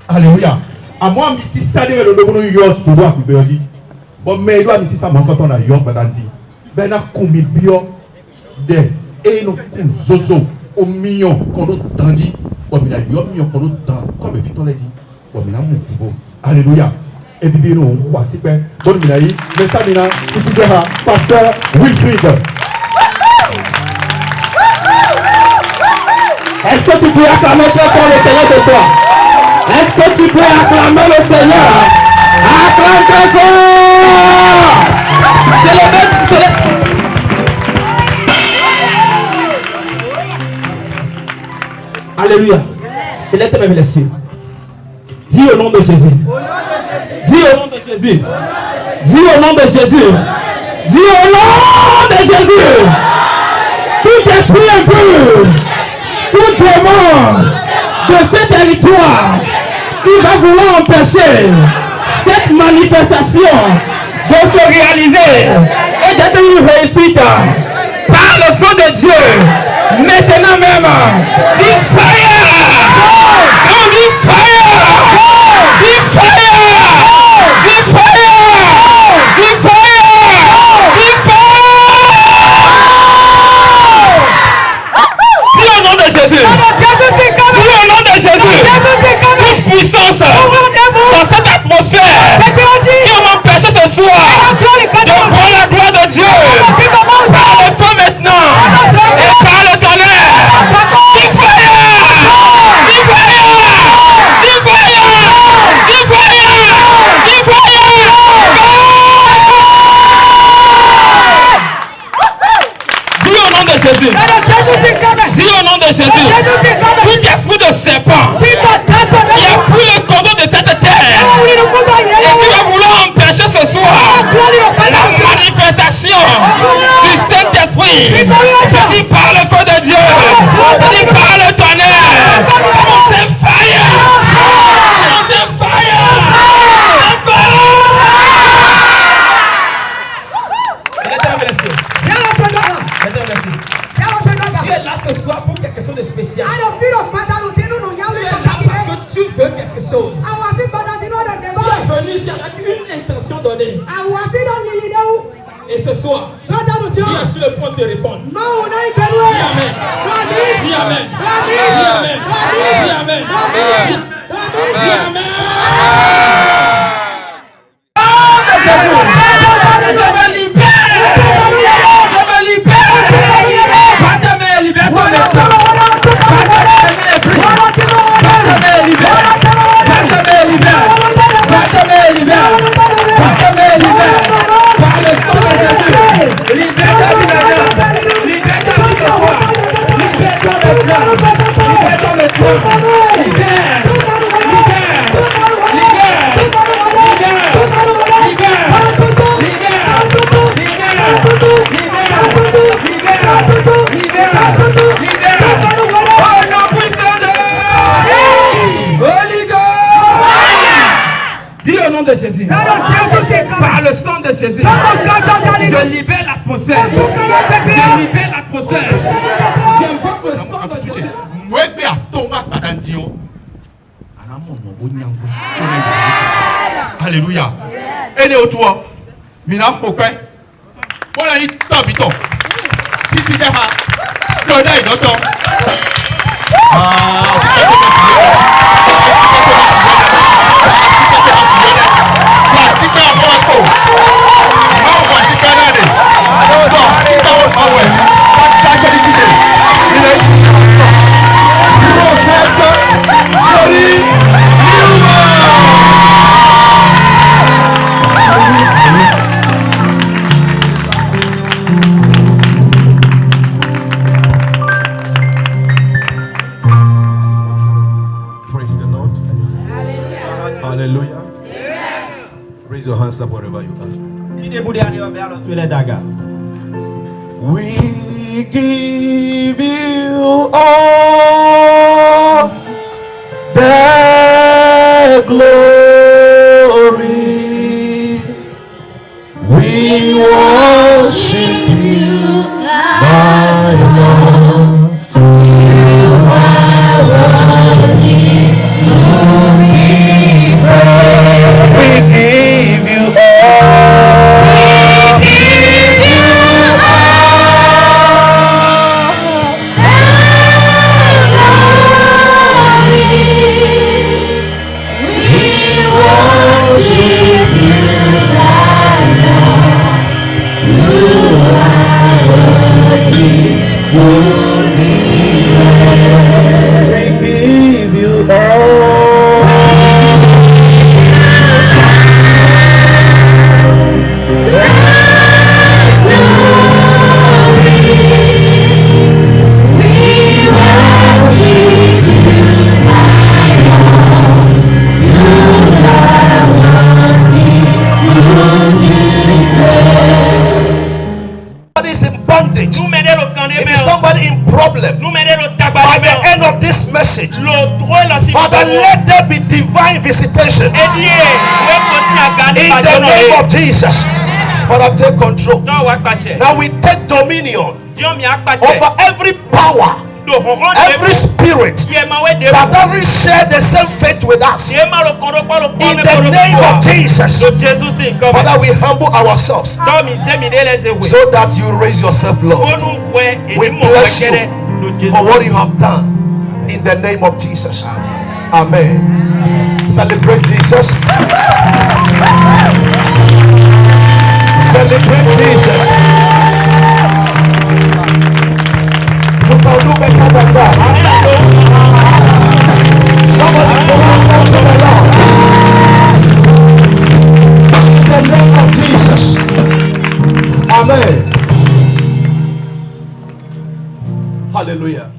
Alléluia. À moi, si ça devait le donner yo souvent qui peut dire. Bon mais il doit si ça manque quand on a yo badandi. Ben na combien bio de et no kuzoso au million qu'on nous tandi. Bon mais la yo million qu'on nous tand comme Victor l'a dit. Bon mais la mon fou. Alléluia. Et puis nous on croit si ben bon mais là mais ça mina si c'est pasteur Wilfried. Est-ce que tu peux acclamer très fort le Seigneur ce soir? Est-ce que tu peux acclamer le Seigneur? Acclame très fort! C'est le même. Alléluia. Il est même blessé. Dis au nom de Jésus. Dis au nom de Jésus. Dis au nom de Jésus. Dis au nom de Jésus. Tout esprit impur, tout démon de ce territoire qui va vouloir empêcher cette manifestation de se réaliser et d'être une réussite par le feu de Dieu. Maintenant même, dis fire! On dit fire! Dis fire! Dis fire! Dis fire! Dis fire! Dis au nom de Jésus! Dis au nom de Jésus! Toute puissance dans cette atmosphère qui va m'empêcher ce soir de voir la gloire de Dieu par le feu maintenant et par le tonnerre. Dis fire! Dis fire! Dis fire! Dis fire! Dis fire! Dis au nom de Jésus. Dis au nom de Jésus. Tout esprit de serpent qui a pris le contrôle de cette terre et qui va vouloir empêcher ce soir la manifestation du Saint-Esprit. Je dis par le feu de Dieu. Je dis par le tonnerre. Commencez fire. Commencez fire. Il est blessé. Tu es là ce soir pour quelque chose de spécial. Tu es là parce que tu veux quelque chose. Tu es venu ici avec une intention donnée. Et ce soir, tu es sur le point de te répondre. Dis amen. Dis amen. Dis amen. Dis amen. Dis amen. Je me libère. Je me libère. Pas de libère. De Jésus. Par le sang de Jésus. Je libère l'atmosphère. Je libère l'atmosphère. J'invoque le sang de Jésus. Alléluia. Et les autres, Mina Pokwe. On a eu tant biton. Si c'est ça, le deuil d'autant. Raise your hands up wherever you are. We give you all the glory. We worship you, my Lord. You are worthy to be praised. We give you all. We give you all the glory. We worship you, my Lord. bondage. Nous mener le camp des If mers. it's somebody in problem, Nous mener le tabac by des the mers. end of this message, Le droit et la Father, let there be divine visitation. Et Dieu, le aussi à garder In par the Dieu name nommé. of Jesus. Father, take control. Dans wa kpache. Now we take dominion Dieu mi a kpache. over every power, Do ronron every spirit Dieu ma we de. that doesn't share the same faith with us. Dieu ma le kondo kwa le In the name of Jesus. Le Jésus c'est comme. Father, we humble ourselves Dans mi se mi de les ewe. so that you raise yourself, Lord, Nous ouais et We nous mon bless you kere le Jésus. for what you have done. In the name of Jesus. Amen. Celebrate Jesus. Celebrate Jesus. You can do better than that. Somebody go out to the Lord. In the name of Jesus. Amen. Hallelujah.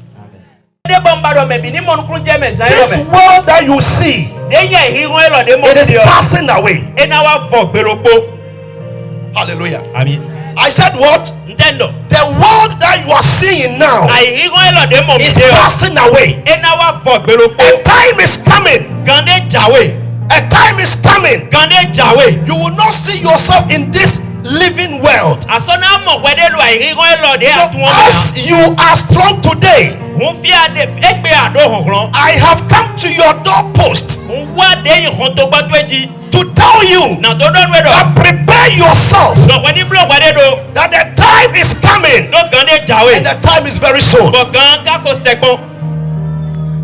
De bombado me bini mon kunje me zan This yo me. world that you see, Enya hiron elo de mo it is dio. passing away. E na wa fo gberopo. Hallelujah. Amen. I said what? Ntendo. The world that you are seeing now Ai hiron elo de mo is dio. passing away. E na wa fo gberopo. A time is coming. Gande jawe. A time is coming. Gande jawe. You will not see yourself in this living world. Asona mo wede lo ai hiron elo de So atu won. as you are strong today, Hun fi ade egbe ado honron. I have come to your doorpost Hun wa de yin hon to gba to eji. to tell you Na do do we do. that prepare yourself, So when you blow wede do. that the time is coming Do gande jawe. and the time is very soon. Bo gan ka ko segbon.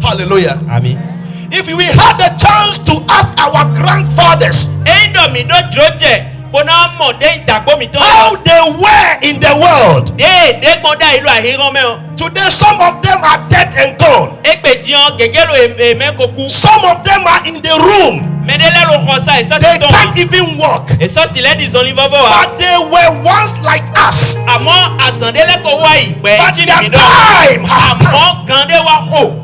Hallelujah. Amen. If we had the chance to ask our grandfathers Endo mi do joje. Bona mo de idagbo mi to. how they were in the world, De gbonda ilu ahiran me o. today some of them are dead and gone. Egbe jian gegelo eme koku. Some of them are in the room. Medele lo khosa eso They si ton. can't even walk. Eso si le di zoni vovo wa. But they were once like us. Amo azandele ko wa igbe But ji their mi do. time has come. Amo gande wa ho.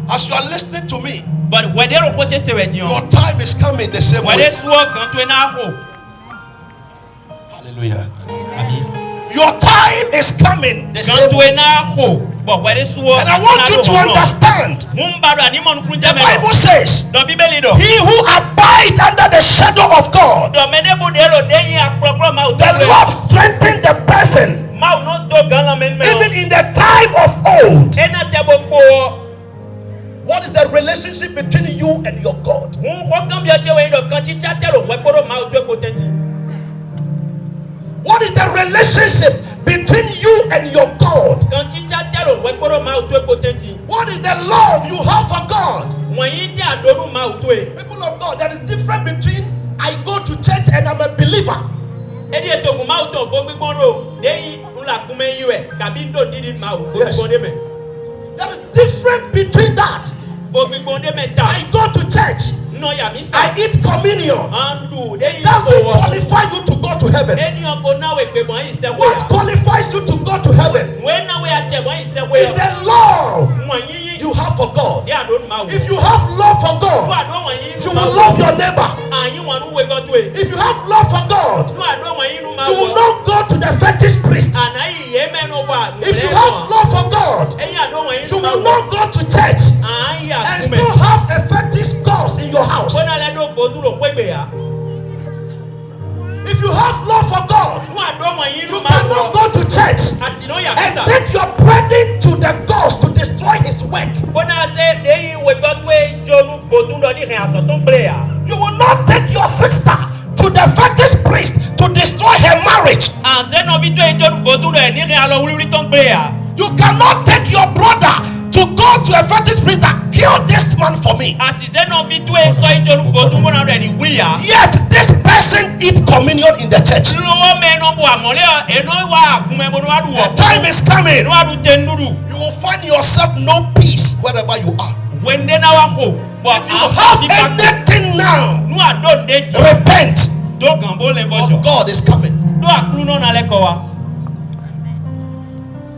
As you are listening to me, But wede lo khoche se we your jian. time is coming the same Wede way. suo gan to na ho. Hallelujah. Amen. Your time is coming the Gan same to way. na ho. But wede suo. And I want you to understand. Mumbado ani mon kunje The me. Bible says, Do bibeli do. he who abide under the shadow of God, Do mede bu de lo de yin akpokro ma o to. the Lord strengthen the person. Ma o no to gan la men me. Even in the time of old. Ena te bo po. What is the relationship between you and your God? Hun khokan bi oje we do kan chi chatelo we koro ma o to ko tenti. What is the relationship between you and your God? Kan chi chatelo we koro ma o to ko tenti. What is the love you have for God? Won yin de adonu ma o to e. People of God, there is difference between I go to church and I'm a believer. Edi etogun ma o to fo gbigbon ro. De yin nla kun me yiwe kabi ndo didi ma o fo Yes. gbigbon de me. There is difference between that. Fo gbigbon de me ta. I go to church, No ya mi I sa. eat communion. Andu de yin Doesn't so wo. qualify you to go to heaven. Eni on ko na we pe bon yin se we. What qualifies you to go to heaven We na we a che bon yin se we. is the love Won yin you have for God. de adonu ma o. If you have love for Wo God, ado won yin you will love your neighbor. Ayin won nu we go to e. If you have love for God, Nu ado won yin nu ma you will wo. not go to the fetish priest. Anayi ye me no wa. If you have love for God, Eyin ado won yin you nu ma will wo. not go to church Ayin ya and kume. still have a fetish gods in your house. Bona le do fo du lo pe gbe ya. If you have love for God, Nu ado won yin you nu ma cannot wo. go to church Asino ya and bisa. take your burden to the gods to destroy his work. Bona se de yin we go to e jonu fo du lo ni rin aso ton ple ya. You will not take your sister to the fetish priest to destroy her marriage. Anse no bi to e jonu fo du lo ni rin alo wuri ton ple ya. You cannot take your brother to go to a fetish priest that kill this man for me. Asise no bi to e so e jonu fo du bona do ni wi ya. Yet this person eat communion in the church. Lo me no bu amole e no wa akume bo no adu wo. The time is coming. No adu tenuru. You will find yourself no peace wherever you are. Wende na wa ko. Bo If you have anything now, nu ado ndeji. repent. Do gambo le For bojo. God is coming. Do akulu no na le ko wa.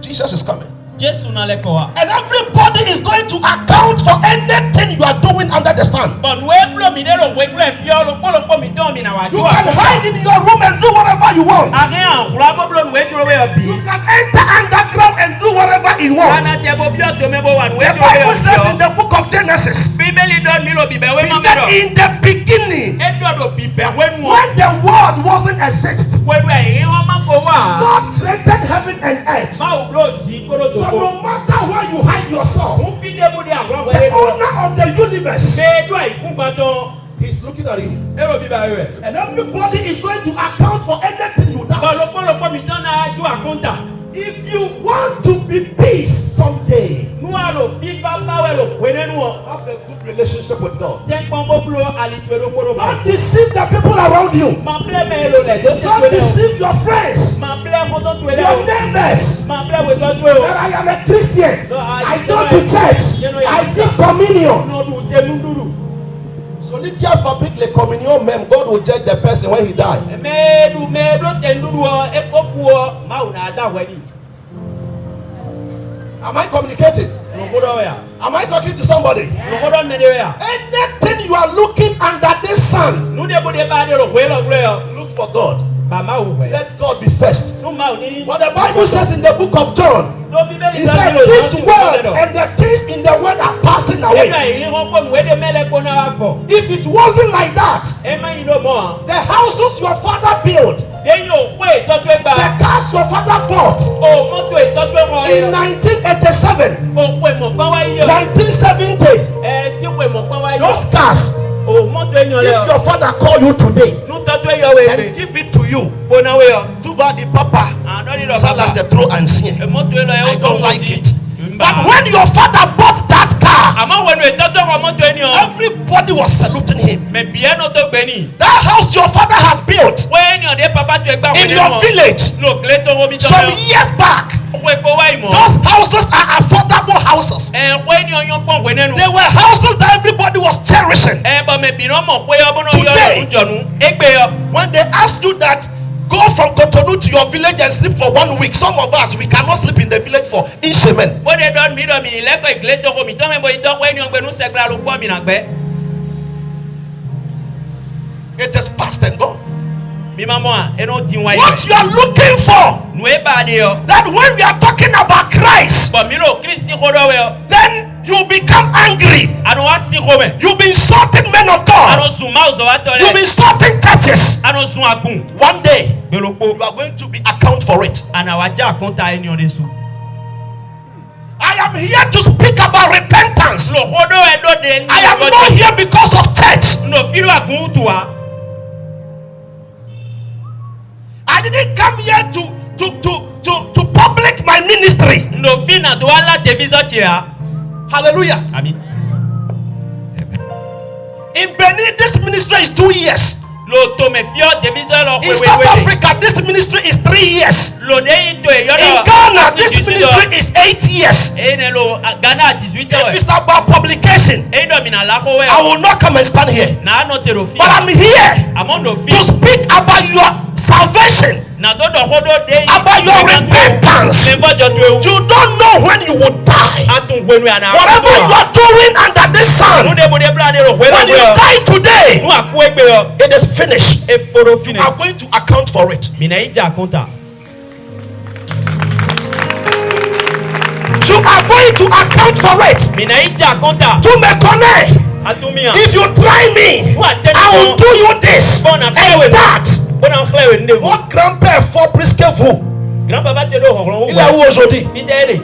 Jesus is coming. Jésù náà lẹ́kọ̀ọ́ wa. And everybody is going to account for anything you are doing under the sun. Bọ̀dù wẹ́ búlọ̀ mi dẹ́rọ̀ wẹ́ gbúlẹ̀ fi ọ́ lọ́pọ̀lọpọ̀ mi dán mi náà wá You jọ́ can hide in your room and do whatever you want. Àárín àkùrọ̀ abọ́búlọ̀ mi wẹ́ dúró wẹ́ ọ̀bì. You can enter underground and do whatever you want. Lánàá tẹ bó bí ọ̀tọ̀ mẹ́bọ̀ wà ní The wẹ́ dúró wẹ́ Bible ọ̀bì says in ọ́. the book of Genesis, Bíbélì dán mi lò bìbẹ̀ wẹ́ he mọ́ said mẹ́rọ̀. in the beginning, Ẹ̀dọ̀dọ̀ bìbẹ̀ wẹ́ nu ọ́. when the world wasn't exist, Wẹ́rù ẹ̀yìn wọn máa kó wá. God created heaven and earth. Báwo búlọ̀ jí kóró tó So kó. no matter where you hide yourself, Mo fi débò dé àkùrọ̀ the wẹ́rẹ́ lọ. owner of the universe, Bẹ́ẹ̀dọ̀ àìkú gbàdán. he's looking at you. Ẹ̀rọ bíbẹ̀ rẹ̀. And everybody is going to account for anything you do. Bọ̀lọpọ̀lọpọ̀ mi dán náà ju àkóńtà. If you want to be peace someday, Nu àlò fífa báwẹ̀ lò pé nínú ọ̀. have a good relationship with God. Tẹ́pọ̀n bó búlọ̀ àlìtú ẹ̀rọ bá. Don't deceive the people around you. Máa bílẹ̀ mẹ́rin lẹ̀ tó tẹ̀ tó Don't lẹ̀ o. deceive your friends, Máa bílẹ̀ mọ́tò tó lẹ̀ o. your neighbors. Máa bílẹ̀ wẹ̀ tó tó o. That I am a Christian. I go to church. I give communion. N'ọdún tẹnu dúdú. So Lydia fabric le communion même. God will judge the person when he die. Mẹ́ẹ̀dù mẹ́ẹ̀dù tẹnu dúdú ọ ẹ̀kọ́ kú ọ máa wù náà dá wẹ̀lì. Am I communicating? Lọ́kọ́dọ̀ wẹ̀ yà. Am I talking to somebody? Lọ́kọ́dọ̀ mẹ́ẹ̀dẹ̀ wẹ̀ yà. Anything you are looking under this sun, Núdébùdé bá dé lọ wẹ́ lọ gbé yọ. look for God. Bàmá wù wẹ̀. Let God be first. Nú máa wù ní. What the Bible says in the book of John, Ló Bíbélì he sọ said, nílò this ìtọ́jú word ìtọ́jú. and the things in the word are passing Ẹ̀ka away. ìrí wọn kọ́ mi wẹ́dẹ̀ mẹ́lẹ̀ kó náà wá fọ̀. If it wasn't like that, Ẹ má yín ló mọ̀ ọ́. the houses your father built, Lẹ́yìn òkú ìtọ́jú ẹgbà. the cars your father bought O mọ́tò ìtọ́jú ẹ̀wọ̀n in rẹ̀. 1987, Òkú ìmọ̀pá wáyé yọ. 1970, Ẹ sí òkú ìmọ̀pá wáyé yọ. those cars, O mọ́tò ẹ̀yàn if rẹ̀. your father call you today Nú tọ́jú ẹ̀yọ wẹ̀ and wẹ̀. give it to you, Bóná wẹ̀ yọ. too bad the papa, Àná nílò salas the throw and see. Mọ́tò ẹ̀yọ I ẹ̀ don't like it. But when your father bought that car, Àmọ́ wẹ̀nu ìtọ́jú ọkọ̀ mọ́tò ẹ̀yàn. everybody was saluting him. Mẹ̀ bìẹ́ náà tó gbẹ ní. That house your father has built Wọ́n ẹ̀yàn dé papa tó ẹgbà in your village Lò kílé tó wọ́n mi tọ́ some yọ. years back, Òkú ẹ̀kọ́ wáyé mọ́. those houses are affordable houses. Ẹ̀kọ́ ẹ̀yàn yan pọ̀ wẹ̀ nẹ́nu. They were houses that everybody was cherishing. Ẹ bọ̀ mẹ̀ bìnrin ọmọ pé ọmọ náà yọ Today. ọdún jọ̀nù. Égbé yọ. When they ask you that, go from Cotonou to your village and sleep for 1 week. Some of us, we cannot sleep in the village for Ishemen. Bó de dọ́n mi dọ̀ mi lẹ́kọ̀ọ́ ìgbélé tó kọ mi tọ́ mi bọ̀ ìtọ́kọ̀ ẹ̀yàn gbẹ̀nu sẹ́gbẹ̀rẹ̀ ló pọ̀ mi nà gbẹ́. It is past and gone. Mi máa mọ̀ à ẹnu ti wáyé What you are looking for, Nù é bá a de yọ. that when we are talking about Christ, Bọ̀ mi lò kírísì kó dọ̀ wẹ̀ yọ. then you become angry. Àná wá sí kó mẹ̀. You've been insulting men of Àná God. sùn máa sọ̀ wá tọ́ You've been lẹ̀. insulting churches. Àná sùn àgùn. One day, Gbèròpó. you are going to be account for it. Àná wá já àkúntà ẹni ọ̀dẹ sùn. I am here to speak about repentance. Lò kó dọ̀ ẹ̀ dọ̀ de. I am not here because of church. Nò fílù àgùn tù wá. I didn't come here to public my ministry. Nò fi nà tó wá lá tẹ̀físọ̀ tì yà. Hallelujah. Àmín. In Benin, this ministry is 2 years. Lò tó mẹ̀ fíọ́ tẹ̀físọ̀ lọ In South wéwéwé. Africa, this ministry is 3 years. Lò dé yìí tó èyọ́ In dọ̀. Ghana, this ministry is 8 years. Èyí nà lò Ghana àti Sweden If wẹ̀. it's about publication, Èyí dọ̀ mi nà lákó wẹ̀. I will not come and stand here. Nà á nọ tèrò fi. But I'm here Àmọ́ nò fi. to speak about your salvation, Nà tó dọ̀ kó dọ̀ dé yìí. about your repentance. Ṣé bọ́jọ̀ tó ewu? You don't know when you will die. A tún wẹnu àná. Whatever you are doing under this sun, Nú de bòde bílá de rò wẹ́ when you lọ́wọ́. die today, Nú àkú ẹgbẹ́ yọ. it is finished. E foro You fine. are going to account for it. Mina yìí jà àkúntà. You are going to account for it. Mina yìí jà àkúntà. To me connect. Atúmíyàn. If you try me, I will do you this and that. Bọ́nà fúlẹ̀ wẹ̀ ndé fún. What grand-père for presque vous? Grand-papa tẹ ló họ̀rọ̀ Il est où aujourd'hui? Fi tẹ́ lè.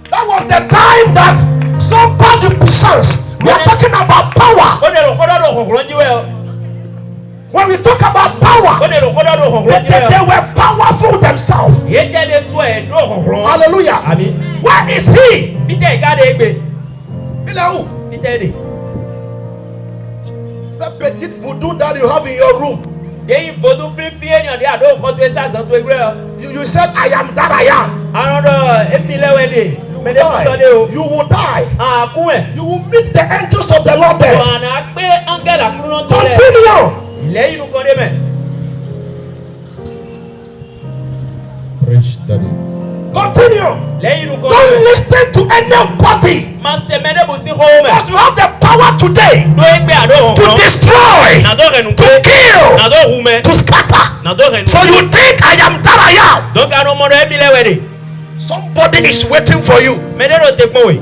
That was the time that some part of puissance. We are talking about power. Ó de lò kọ́dọ̀ lò họ̀rọ̀ jíwẹ́ ọ. When we talk about Ó power, de lò kọ́dọ̀ lò họ̀rọ̀ they jíwẹ́ ọ. were powerful themselves. Yé jẹ́ de sọ ẹ̀ ló họ̀rọ̀. Hallelujah. Àmín. Where is he? Fi tẹ́ ìkáde gbé. Il est où? Fi tẹ́ lè. That petit voodoo that you have in your room. Yéyí fodún fífi ènìyàn dé àdó nǹkan tó ẹ sàzán tó ẹgbẹ́ ọ. You said, I am that I am. Àwọn ọ̀dọ́ èmi lẹ́wẹ̀ dè. You Mẹ́lẹ́ tó sọ dé o. die. You will die. Àkún ẹ̀. You will meet the angels of the Lord there. Wàhánà pé áńgẹ́lì àkúrú náà tó rẹ̀. Continue. Lẹ́yìn inú kan dé mẹ́. Yes, Daddy. Continue. lẹ́yìn inú kan Don't listen to anybody. máa ṣe mẹ́lẹ́bù sí home Because you have the power today ló ń gbé àdó to hàn destroy, nàdó rẹ̀ nù to pé kill, nàdó hu mẹ́ to scatter. nàdó rẹ̀ nù. So you think I am that I am? donc àná ọmọdé ẹ̀mí lẹ́wẹ̀dẹ̀ Somebody is waiting for you. mẹ́lẹ́rọ̀ tẹ pọ̀ wẹ̀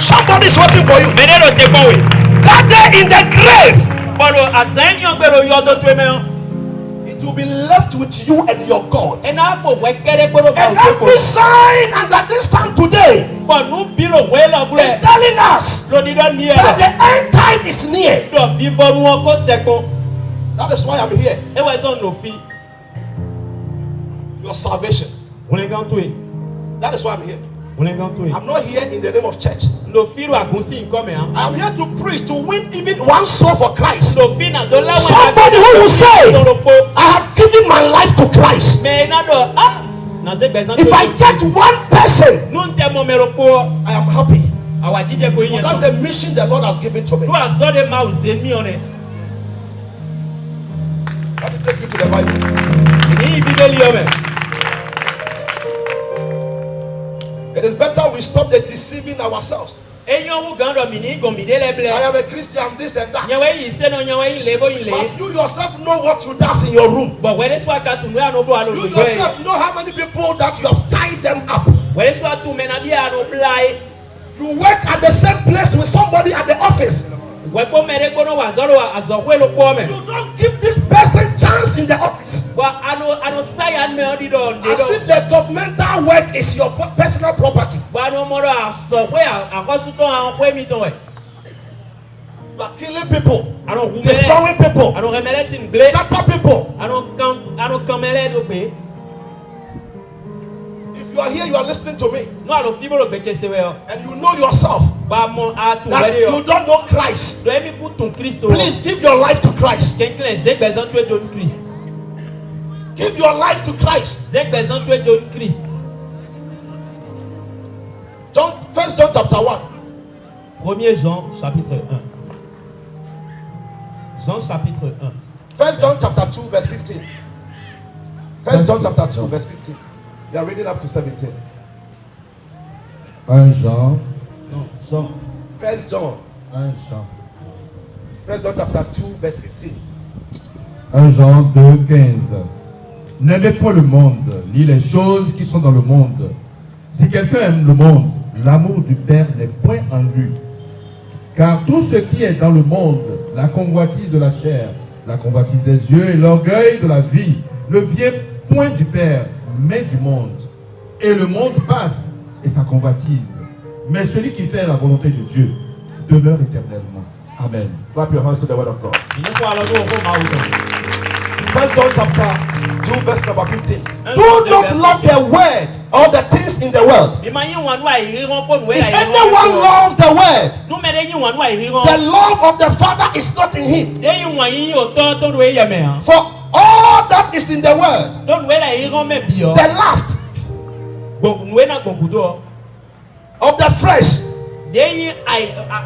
Somebody is waiting for you. mẹ́lẹ́rọ̀ tẹ pọ̀ wẹ̀ That day in the grave, bọ́lọ̀ àṣàyàn gbèrò yọ ọdún tó mẹ́rán it will be left with you and your God. ẹ̀ náà kò wẹ́ kẹ́rẹ́ gbọ́dọ̀ bá And òkè every sign and that this sign today bọ̀nù bírò wẹ́ is lọ́gbọ́lẹ̀ telling us lónìí ní that ẹ̀rọ the end time is near. dọ̀ fífọ́ nu wọn kó sẹ́kọ̀ That is why I'm here. ẹ wẹ́ sọ̀ nòfin Your salvation. wọ́n gan tó yẹ That is why I'm here. wọ́n gan tó yẹ I'm not here in the name of church. nòfin ro àgùnsí nǹkan mẹ́ hàn I'm here to preach, to win even one soul for Christ. nòfin nàdó láwọn Somebody who will say, sọ̀rọ̀ pọ̀ I have given my life to Christ. mẹ́ iná dọ̀ ah nàṣẹ́ gbẹ̀sán If I get one person, nù ń tẹ́ mọ́ mẹ́rọ pọ̀ I am happy. àwa jíjẹ kò But yẹn that's the mission the Lord has given to me. tó àsọdẹ máa ń ṣe mí ọ̀nẹ́ Let me take you to the Bible. èyí bíbélì ọmọ It is better we stop the deceiving ourselves. eyín ọ̀hún gan dọ̀ mí ní gòmìdé I lẹ́bílẹ̀ am a Christian, this and that. nyẹwẹ́ yìí sẹ́nu nyẹwẹ́ yìí lé bóyìn lé But you yourself know what you does in your room. bọ̀ wẹ́rẹ́ sọ àkàtù ní àná bó àná You lójó ẹ̀ yourself know how many people that you have tied them up. wẹ́rẹ́ sọ àtù mẹ́nà bí àná bláyé You work at the same place with somebody at the office. wẹ́pọ̀ mẹ́rẹ́ gbóná wà zọ́rọ̀ àzọ̀wé ló pọ̀ mẹ́ You don't give this person chance in the office. wà àná sáyà mẹ́ ọ́ dídọ̀ As if the governmental work is your personal property. wà àná ọmọdé àzọ̀wé àkọ́sùtọ̀ àwọn pé mi tán ẹ̀ You are killing people, àná hu mẹ́rẹ́ destroying people, àná rẹ̀mẹ́rẹ́ sì ń blé scatter people. àná kan mẹ́rẹ́ ló gbé If you are here, you are listening to me, nù àlọ́ fíbọ̀rọ̀ gbẹ̀tsẹ̀ sẹ́wẹ́ ọ́ and you know yourself wà á mọ àtù that wẹ́rẹ́ you ọ́ don't know Christ. dọ̀ ẹ́mí kú tún kristo Please give your life to Christ. kéńkìlẹ̀ zẹ́gbẹ̀zán tó ẹjọ́ ní krist Give your life to Christ. zẹ́gbẹ̀zán tó ẹjọ́ ní krist John, 1 John chapter 1. 1er Jean chapitre 1 Jean chapitre 1 1 John chapter 2 verse 15. 1 John chapter 2 verse 15. We are reading up to 17. 1 Jean. non 1 John. 1 Jean. 1 John chapter 2 verse 15. 1 Jean 2, 15. N'aimez pas le monde, ni les choses qui sont dans le monde. Si quelqu'un aime le monde, l'amour du Père n'est point en lui. Car tout ce qui est dans le monde, la convoitise de la chair, la convoitise des yeux et l'orgueil de la vie, ne vient point du Père, mais du monde. Et le monde passe et sa convoitise. Mais celui qui fait la volonté de Dieu demeure éternellement. Amen. Clap your hands to the word of God. il faut alors nous on va où 1 John chapter 2 verse number 15. Do not love the word or the things in the world. mi ma yin wan nu àìrí wọn pọ̀ nùwẹ́ If àìrí anyone loves the word, nu mẹ́rẹ́ yin wan nu àìrí wọn the love of the Father is not in him. lẹ́yìn wọn yín yóò tọ́ tó nu eyẹ mẹ́ hàn For all that is in the word, tó nuwẹ́ àìrí wọn mẹ́ bí ọ the last nuwẹ́ náà gbọ̀ngùdọ̀ of the flesh, lẹ́yìn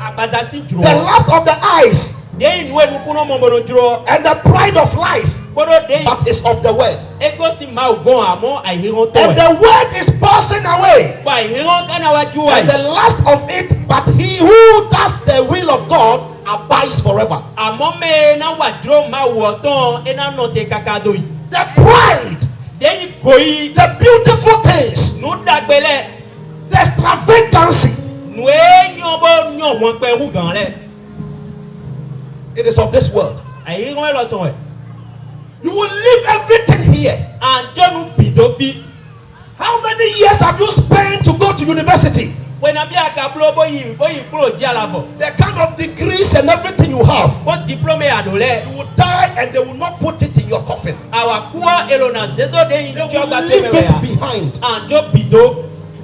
àgbàzásí the jùlọ last of the eyes, lẹ́yìn nuwẹ́ nukunu mọ̀mọ́dọ̀ jùlọ and the pride of life, kódó lẹ́yìn that is of the word. egosi máa gan àmọ́ àìrí wọn tó And ẹ̀ the word is passing away, fún àìrí wọn kánà wá ju and the àì last of it, but he who does the will of God abides forever. àmọ́ mẹ́ náà wà dúró máa wọ̀ tán ẹ̀ náà nọ tẹ kàkà dò yìí The pride, lẹ́yìn kòyí the beautiful things, nu dàgbẹ́lẹ̀ the extravagancy, nuwẹ́ yàn bọ́ yàn wọn pẹ́ wù gan lẹ̀ it is of this world. àìrí wọn lọ tán ẹ̀ You will leave everything here. àjọnu bìdófi How many years have you spent to go to university? wẹ́nà bí àkàbúrò bóyì kúrò jí àlàbọ̀ The kind of degrees and everything you have, bó diplômé àdólẹ̀ you will die and they will not put it in your coffin. àwàkúwà èrònà zédóde yìí They tí will ọgbà leave tẹ́mẹ̀wẹ̀ it yà behind. àjọ bìdó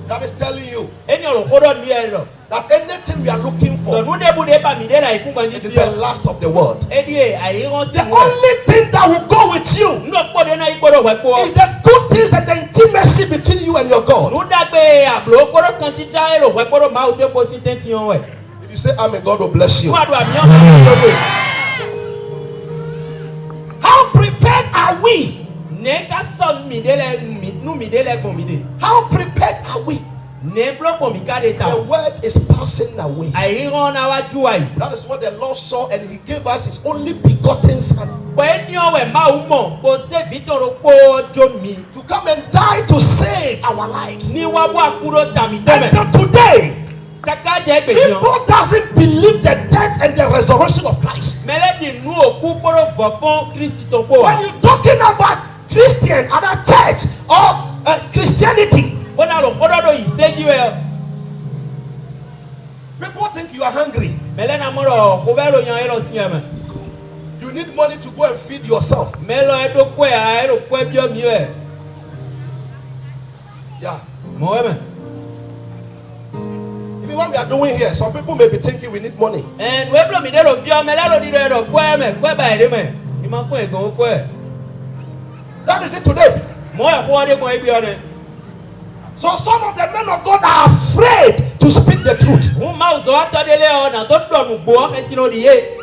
That is telling you ẹni ọ̀rọ̀ kódọ̀ ní ẹ lọ that anything we are looking for, tọ̀nù débùdé bàmídé là ikú gbọ̀njì it is tí the ọ last of the world. ẹni ẹ àyíwọ́n sí The wọ̀ only thing that will go with you nínú pọ̀dé náà ìgbọ́dọ̀ wẹ̀ pọ̀ is the good things and the intimacy between you and your God. nù dàgbé àbúrò kódọ̀ kan títà èrò wẹ̀ pọ̀dọ̀ máa dé kó sí tẹ́ntì hàn wẹ̀ If you say amen, God will bless you. fún àdúrà mi ọ̀hún àti ìgbòho How prepared are we sọ mi de lẹ nu mi de lẹ gbọn mi de. How prepared are we? Ne blo pọ̀ mi ká de ta. The word is passing away. Àìríran náà wá jú wa yìí. That is what the Lord saw, and He gave us His only begotten Son Pé ní ọ̀wẹ̀ máa ń mọ̀ kó ṣe Victor Pọ́jọ́ mi. to come and die to save our lives. Ní wá bọ́ àkúrò tàmí tẹ́mẹ̀. Until today, Kàkà jẹ́ gbèsè. people doesn't believe the death and the resurrection of Christ. Mẹ́lẹ́dì nú òkú kóró fọ̀ fún Kristi tó pọ̀. When you're talking about Christian and a church or Christianity, Ó náà lọ fọ́dọ́dọ̀ yìí séjú ẹ̀. people think you are hungry. Mẹ́lẹ́ náà mọ̀rọ̀ kó bẹ́ẹ̀ ló yan ẹ lọ sí ẹ̀mẹ̀. You need money to go and feed yourself. Mẹ́lọ ẹ dó kọ́ ẹ̀ ẹ ló kọ́ ẹ bí ọ̀mí ẹ̀. Yeah. Mọ̀ ẹ̀ mẹ̀. Even what we are doing here, some people may be thinking we need money. Ẹ̀ nu ebúrò mi dé lọ fi ọmọ ẹlẹ́rọ dídọ̀ ẹ̀ lọ kọ́ ẹ̀ mẹ̀ kọ́ ẹ̀ bá ẹ̀rẹ́ mẹ̀. Ìmọ̀ kọ́ ẹ̀ gan kọ́ ẹ̀. That is it today. Mọ̀ ẹ̀ fún ọdẹ kan ẹbí ọdẹ. So some of the men of God are afraid to speak the truth. Wọ́n máa zọ àtọ́délé ọ̀nà tó dọ̀nù gbọ́ ẹ̀ sínú òdìyẹ.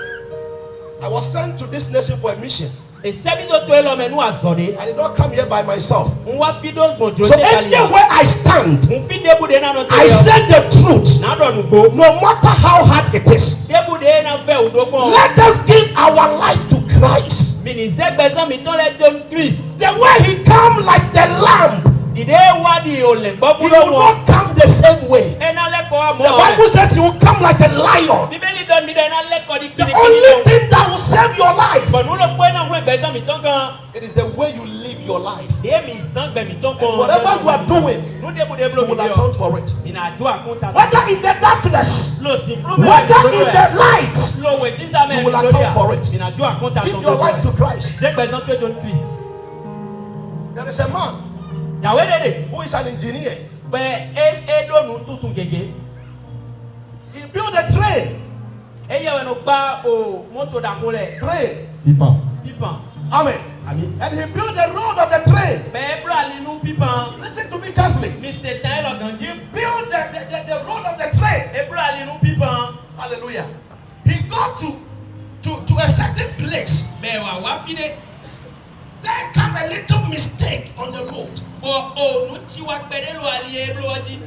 I was sent to this nation for a mission. Èsẹ́bí tó tó ẹ lọ mẹ́nu àsọ̀dé. I did not come here by myself. N wá fi dó gbòjò So ṣe kàlíyà. anywhere I stand, N fi débùdé náà nọ tó I yẹ. say the truth. Náà dọ̀nù gbó. No matter how hard it is. Débùdé náà fẹ́ òdó gbọ́n. Let us give our life to Christ. Mìnísẹ́ gbẹ̀sán mi tó lẹ́ tó Christ. The way He come like the lamb, Ìdè wádìí olè gbọ́ He búrò will wọn. not come the same way. Ẹná lẹ́kọ̀ọ́ The mọ́ Bible ẹ̀. says He will come like a lion. Bíbélì dán mi dẹ́ iná lẹ́kọ̀ọ́ di The kìnnìkìnnì. only thing that will save your life, Bọ̀dún ló pé náà fún ìgbẹ́sán mi tán gan. it is the way you live your life. Èmi ìsán gbẹ̀mí tán gan. Whatever you are doing, Nú débùdé you búrò mi will bí ọ. account for it. Ìnàjò àkúntà. Whether in the darkness, Lò sí fún mi. whether in the light, Lò wẹ̀ sísá mẹ́rin you will lórí account à. for it. Ìnàjò àkúntà give your life to Christ. Ṣé gbẹ̀sán tó jọ Christ? There is a man Yàwé dédé. who is an engineer. Pẹ̀ é dónú tuntun gègé. He built a train. Eyẹ wẹ̀ ló gbá o mọ́tò dàkúnlẹ̀. Train. Pípa. Pípàn. Amen. Àmì. And he built the road of the train. Bẹ́ẹ̀ búra nínú pípàn. Listen to me carefully. Mi ṣètàn ẹ̀ lọ́gàn He jí. built the road of the train. Ebúra nínú pípàn. Hallelujah. He got to a certain place. Bẹ́ẹ̀ wà wá fídé. There come a little mistake on the road. Òònù tí wàá pẹ̀lẹ́ lọ àlìyé lọ́wọ́dí.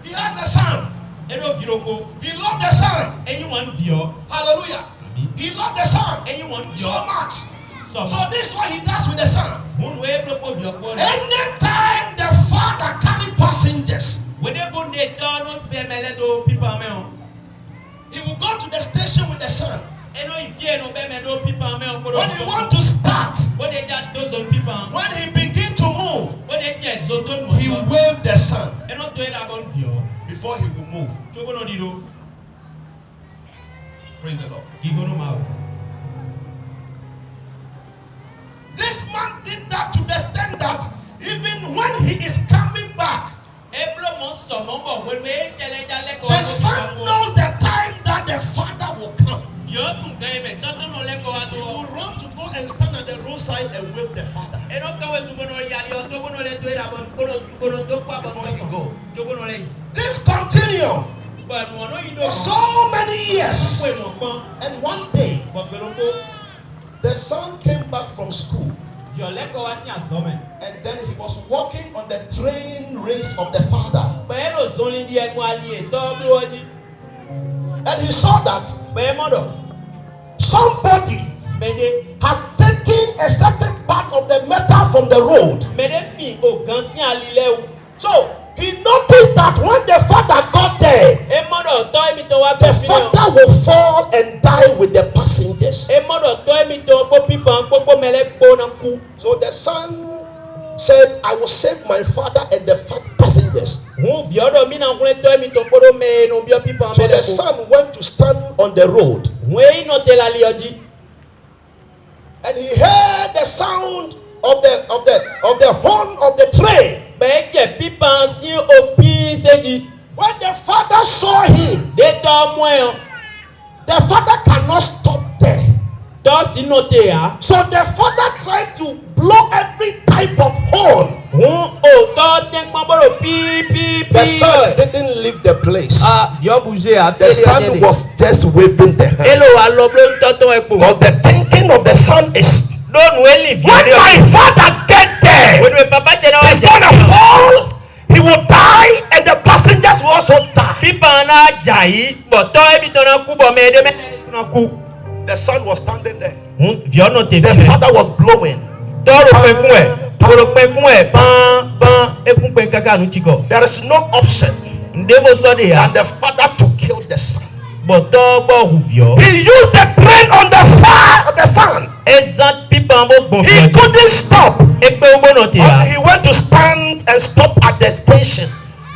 He has a son. Ẹ̀rọ fìroko. He loved the son. Ẹyin wọn fi ọ. Hallelujah. He loved the son Ẹyin wọn fi so ọ. much. So Sọ̀mù. this is what he does with the son. Múnú ebúrò pọ̀ fi ọ̀pọ̀ rẹ̀. Anytime the father carry passengers, Wèdè bó ne tọ́ ló bẹ̀mẹ̀lẹ́ tó pípàn mẹ́wọ̀n. he will go to the station with the son. Ẹnu ìfẹ́ ẹnu bẹ́mẹ̀ tó pípàn mẹ́wọ̀n kó lọ. When he want to start, Ó de já tó zon pípàn. when he begin to move, Ó de jẹ́ ẹ̀sọ́ tó nù he ọ̀sọ́. wave the son Ẹnu tó yẹ dàbọ̀ ń fi ọ. before he will move. Tókó náà dìdó. Praise the Lord. Gígbónú máa wò. This man did that to the extent that even when he is coming back, Ebúrò mọ̀ sọ̀mọ́ bọ̀ wẹ́wẹ́ jẹlẹ́jà lẹ́kọ̀ọ́. the son knows the time that the father will come. Yóò tún gan ẹ̀mẹ̀ tọ́tún náà lẹ́kọ̀ọ́ wa He tó. will run to go and stand at the roadside and wave the father. Ẹnu kọ́wé sugbọ́nà yàrá yọ tó gbọ́nà lẹ́ tó yẹ dàbọ̀ kóló tó kó àbọ̀ Before he go. tó gbọ́nà lẹ́yìn. This continued Bọ̀dù ọ̀nà yìí for dọ̀. so many years. Pé mọ̀ pọ́n. And one day, Bọ̀gbẹ̀rún kó. the son came back from school. Yọ̀ lẹ́kọ̀ọ́ wá sí àsọ́mẹ̀. And then he was walking on the train race of the father. Pẹ̀lú sọ́ni di ẹ̀gbọ́n alẹ́ tọ́ bí wọ́n jí. And he saw that Pẹ̀lú mọ́dọ̀. somebody Mẹ́dẹ́. has taken a certain part of the metal from the road. Mẹ́dẹ́ fi ògán sí alilẹ́ o. So he noticed that when the father got there, E mọ́dọ̀ tọ́ ẹ̀mí tó wá the gbé fi hàn. father will fall and die with the passengers. E mọ́dọ̀ tọ́ ẹ̀mí tó gbó pípọn gbogbo mẹ́lẹ́ gbóná kú. So the son said, I will save my father and the passengers. Wọ́n fi ọ̀dọ̀ mí náà kúnlẹ̀ tọ́ ẹ̀mí tó gbódó mẹ́ẹ̀ẹ́nu bí ọ pípọn So the mẹ́lẹ́ kú. son went to stand on the road. Wọ́n èyí náà tẹ̀lé alẹ́ ọjí. And he heard the sound of the horn of the train. Bẹ́ẹ̀ jẹ́ pípọn sí òpin ṣéjì. When the father saw him, Dé tọ́ ọmọ ẹ̀ hàn. the father cannot stop there. Tọ́ sínú tẹ̀ á. So the father tried to blow every type of horn. Wọ́n ò tọ́ tẹ́gbọ́n bọ̀rọ̀ pípípí. The son didn't leave the place. Vieux bouger a The fait son was just waving the hand. Hello, allo, bleu, tonton, et pour. But the thinking of the son is, Don't really When my father get there, When my papa tell he's gonna fall, he will die, and the passengers will also die. People na jai, but to ebi to na ku bo me de me na ku. The son was standing there. Vio no te The fi. father was blowing. Toro pe kun e. Toro pe kun e. Pan e kun pe kaka nu chiko. There is no option Ndevo so de ya. than the father to kill the son. But to bo hu vio. He used the train on the son. Exact people bo bon He vio. couldn't stop E pe o bo no te until ya. he went to stand and stop at the station,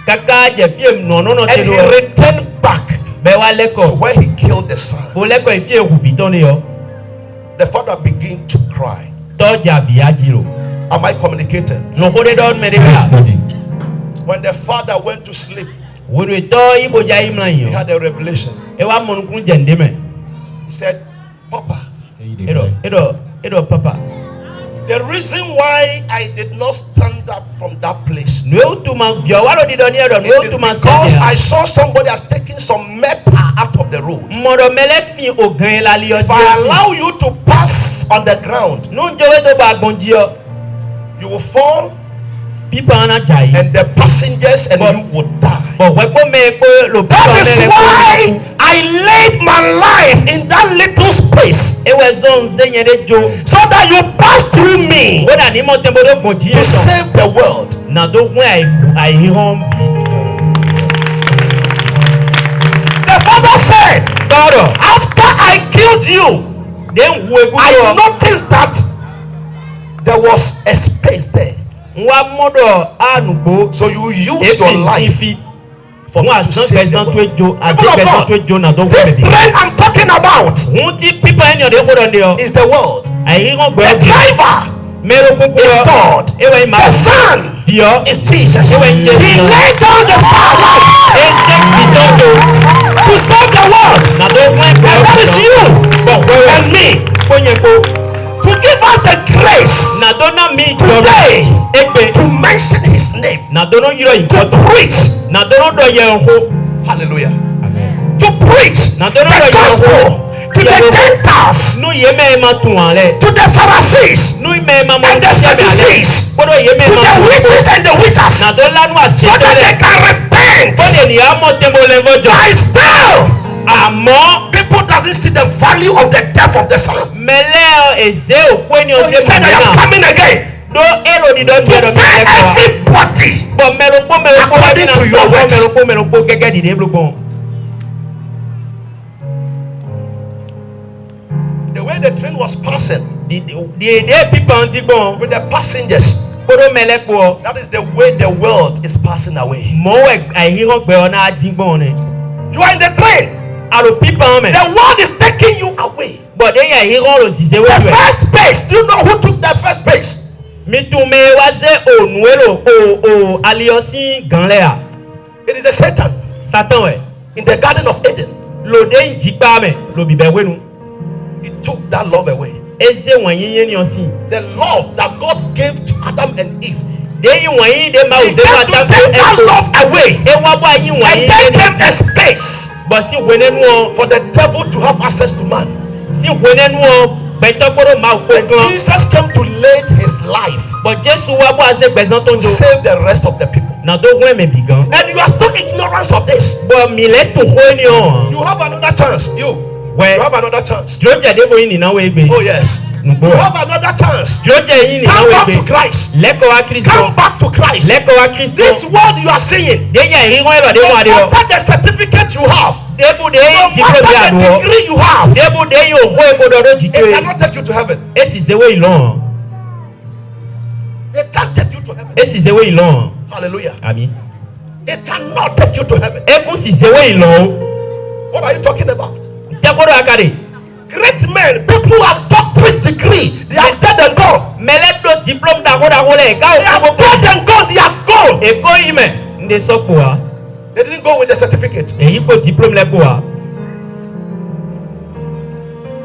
Kaka je fi no no and te he do. returned back Be wa to leko. where he killed the son. Bo leko e fi hu vito ne yo. The father began to cry. To ja via jiro. Am I communicating? No ho de don me de ya. When the father went to sleep, Wo de to ibo ja imlan he yo. had a revelation. E wa mo nkun je ndeme. He said, Papa, Edo papa. the reason why I did not stand up from that place No to ma vio wa lo di don edo it no is to ma because I se. saw somebody has taken some metal out of the road. Modo mele fi o gan la li o If I allow you to pass on the ground, no jowe to ba gbon ji o. you will fall, People ana jai. and the passengers and But- you will die. But we po me pe lo That people is mele why ko. I laid my life in that little space E we zo nze yen de jo. so that you pass through me Wo da ni mo tembo do gbon ji to e so. save the world. Na do gun ai hon bi. The father said, Toro. after I killed you, Den wu egu I yo. noticed that there was a space there. Nwa modo anugbo. So you use your life for me Nwa to san save the pesan to world. jo. As People of pesan God, to jo na do gun this me bi. train I'm talking about Nti people en yo de ko don de yo. is the world. Ai hon gbo. The driver Mero kuku is yo. God. E we ma. The son Vio. is Jesus. When He Jesus- laid down the son life Ese bidon to save the world. na do gun And that is you and me, Konye ko. to give us the grace Na do na mi jo. today Egbe. to mention his name, Na do no yiro to important. preach. Na do no do ye ho. Hallelujah. To preach Now, the don't know gospel to the Gentiles, Nu ye me ma tu an le. to the Pharisees, Nu me ma mo and the Sadducees, Kodo ye me to ma the tu. witches and the wizards, Na do la nu ase so that they le. can repent. Bode ni amo tembo le vojo. But still, Amo people doesn't see the value of the death of the son. mele eze o kweni o So he se said, I am mo coming again do elo di do to je do mi pay le ko. everybody Bo melo po according na to your so works. melo po gege di de blogbon. The way the train was passing The people on the gbon. with the passengers, Kodo mele ko. that is the way the world is passing away. Mo we ai hiro gbe ona adigbon ni. You are in the train. Aro people me. The world is taking you away. But then ya hiro lo si se we. The first space. Do you know who took the first space? Mi tu me wa se onuelo o aliosin gan le a. It is the Satan Satan we. in the Garden of Eden. Lo de njipa me lo bi be wenu. He took that love away. Eze won yin ni osin. The love that God gave to Adam and Eve. De yin won yin de ma o He se came wa to ta take that ko. love away. E wa ba yin won And yin then ni. came a space But si wenenu o, for the devil to have access to man. si wenenu o, beto koro ma ko And kan. Jesus came to lay his life But Jesu wa bo ase gbezan to to jo. save the rest of the people. Na do gun me bi gan. And you are still ignorant of this. But mi le to ko ni o. You have another chance. You We have another chance. Joje de bo yin ni na we gbe. Oh yes. Ngbo. You have another chance. Joje yin ni na Come we back to gbe. Christ. Leko wa Kristo. Come back to Christ. Leko wa Kristo. This word you are seeing, De ya ri gon ero de mo ade no o. matter the certificate you have, Debu de no yin ti pro bi matter the ado. degree you have, Debu de yin o ho e godo do it jite. cannot take you to heaven. E si se we ilon. It can't take you to heaven. E si se we ilon. Hallelujah. Abi. It cannot take you to heaven. E kun si se we ilon. What are you talking about? Te kodo akade. Great men, people who have doctorate degree, they are dead and gone. Mele do diplôme da koda ko le. Ka They are o ko dead and gone. They are gone. e ko yi me. Nde so ko wa. They didn't go with the certificate. E yi ko diplôme le ko wa.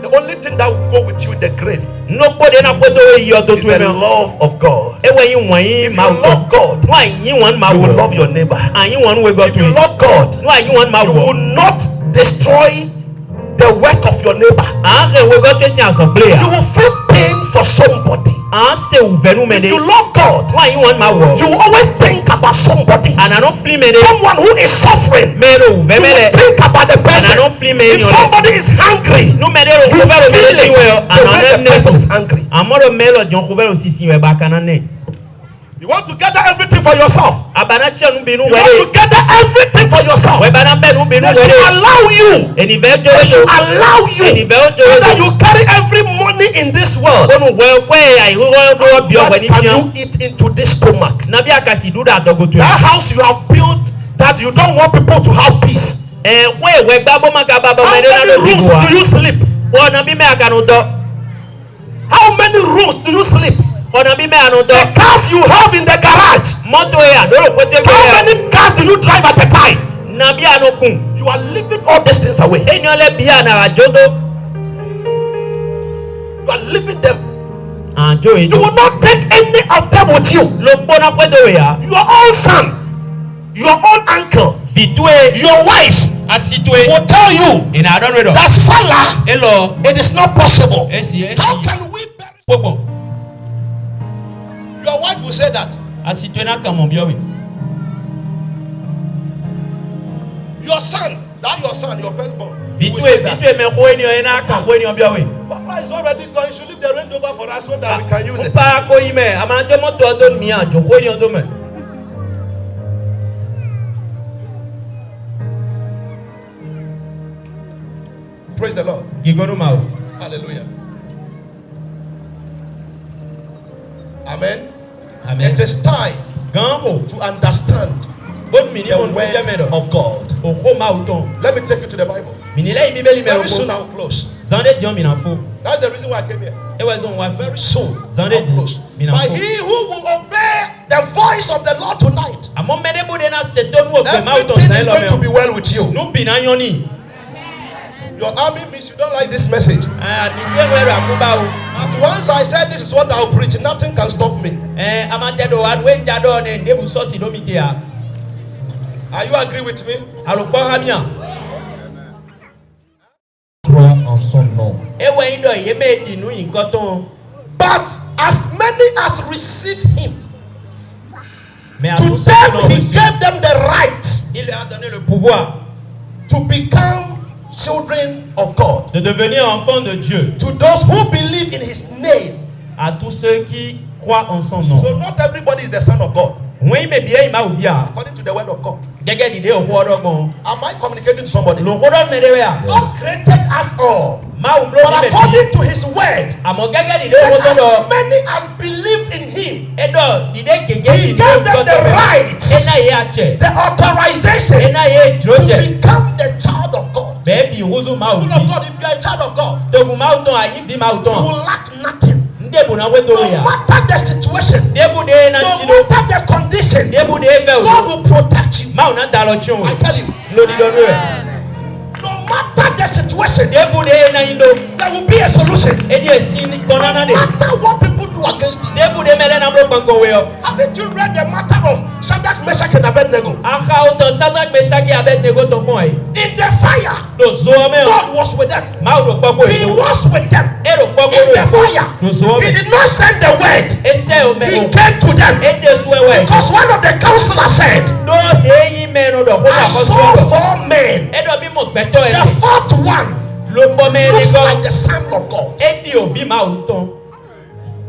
The only thing that will go with you in the grave No ko de na ko to yi o to is tu the me. love of God. E we yin won yin If you ma love wo. God, Wa yin won ma you will wo. love your neighbor. An yin won we go If you tu. love God, Wa yin won ma you will wo. not destroy the work of your neighbor. An re we go tu si assemblée You ya. will feel pain for somebody. Anse ouvenu If mene. you love God, Why you want my word? you always think about somebody. And I don't flee mene. Someone who is suffering. Mero You vemele. will think about the person. And I don't flee mene. If somebody is hungry, No mene you ro couvert feel mene it siwe. the way the person is hungry. Amoro melo jon couvert aussi siwe bakanane. You want to gather everything for yourself. Abana chenu binu You want to wele. gather everything for yourself. We bana benu binu They should wele. allow you. Eni ve They should do. allow you. Eni ve So that do. you carry every money in this world. Onu we kwe ai ho do bio What we ni can tian. you eat into this stomach? Na bi akasi do da dogoto. That house you have built that you don't want people to have peace. We gbagbo maka baba How mede na many do rooms biwa. do you sleep? Ona bi me akanu do. How many rooms do you sleep? Ona bi me anu do. The cars you have in the garage. Moto ya do ro kwete How be. many cars do you drive at a time? Na bi anu kun. You are leaving all these things away. Enyo le bi ana ajodo. You are leaving them. Anjo You ejo. will not take any of them with you. Lo pona kwedo ya. Your own son, your own uncle, Vitwe your wife asitwe. will tell you Ina don redo. that Salah, Elo. it is not possible. Esi How can we bury? Popo. Your wife will say that. Asitwe na kamo biowe. Your son, your firstborn, will say that. Vitwe me ho eni o na kan ho eni o biowe. Papa is already gone. You should leave the Range Rover for us so that we can use it. Pa ko ime amanjo moto odon mi ajo ho eni o do me. Praise the Lord. Gigonu ma o. Hallelujah. Amen. Amen. It is time Gambo. to understand Bon mini the mon word jamedo. of God. O ho ma uton. Let me take you to the Bible. Mini le bibeli me Very soon ro. I'll close. Zande dion mi na fo. That's the reason why I came here. E wa zon wa Very soon Sunday I'll close. Mina But fo. he who will obey the voice of the Lord tonight, Amo mede bude na seto nu o pe ma uton everything sai is lo going to me. be well with you. Nu bi na yoni. Your army means you don't like this message. Ah ni pe we ra kuba o. At once I said this is what I'll preach. Nothing can stop me. Amante do an we jado ne ndebu so si do mi ke a. Are you agree with me? Alukọ ha mi a. Crois en son nom. Ewe indo ye me dinu nkan ton. But as many as receive him, Mais à to tous ceux qui l'ont them he reçu, gave them the right il leur a donné le pouvoir to become children of God. de devenir enfants de Dieu. To those who believe in his name. À tous ceux qui croient en son nom. So not everybody is the son of God. Oui, mais bien il m'a ouvert. According to the word of God. Gẹ́gẹ́ dìde òkú ọdọ́ gan. Am I communicating to somebody? Lòkú ọdọ́ mi déwé à. God created us all. Máa wù ló ní But bẹ̀rẹ̀. according to his word, Àmọ́ gẹ́gẹ́ dìde said owó tó as lọ. many as believed in him, Ẹ̀dọ̀ dìde gègé he dìde gave them òkú the ọdọ́ right, Ẹ̀nà yẹ àjẹ́. the authorization Ẹ̀nà yẹ to ìdúrójẹ. become the child of God. Bẹ́ẹ̀ bí ìwúzú máa wù People of bí. God, if you are a child of God, Tògùn máa wù tán àyíǹfì máa wù you tán. will lack nothing. Ndébù náà wé tó No yà. matter the situation, Débù dé náà no ti lò. matter the condition, Débù dé fẹ́ God òjò. will protect you. Máa wù náà dà lọ tí òun. I tell you, Lódì lọ́dún rẹ̀. no matter the situation, Débù dé náà yín lò. there will be a solution. Edi esi kọ́nà náà No dé. matter what people do against you. Débù dé mẹ́lẹ́ náà ló gbọ̀ngàn wẹ̀ ọ́. Haven't you read the matter of Shadrach, Meshach, and Abednego? Aka ọtọ Sadrach Meshach Abednego tó mọ̀ ẹ́. In the fire, Lò zo ọmọ ẹ̀. God was with them. Máa wù ló gbọ́ He èso. was with them. Èrò gbọ́ In the èso. fire, Lò zo ọmọ he ẹ̀. did not send the word. Ẹsẹ̀ ọmọ He ẹ̀. came to them. Ede su ẹwẹ́. Because one of the counselors said, Lóde yín mẹ́rin dọ̀ fún I àkọsí saw ọ̀dọ̀. 4 men. Ẹ̀dọ̀ bí mo gbẹ́tọ̀ ẹ̀ The lè. 4th one Ló gbọ́ mẹ́rin looks gan. like the Son of God. Edi òbí máa wù tán.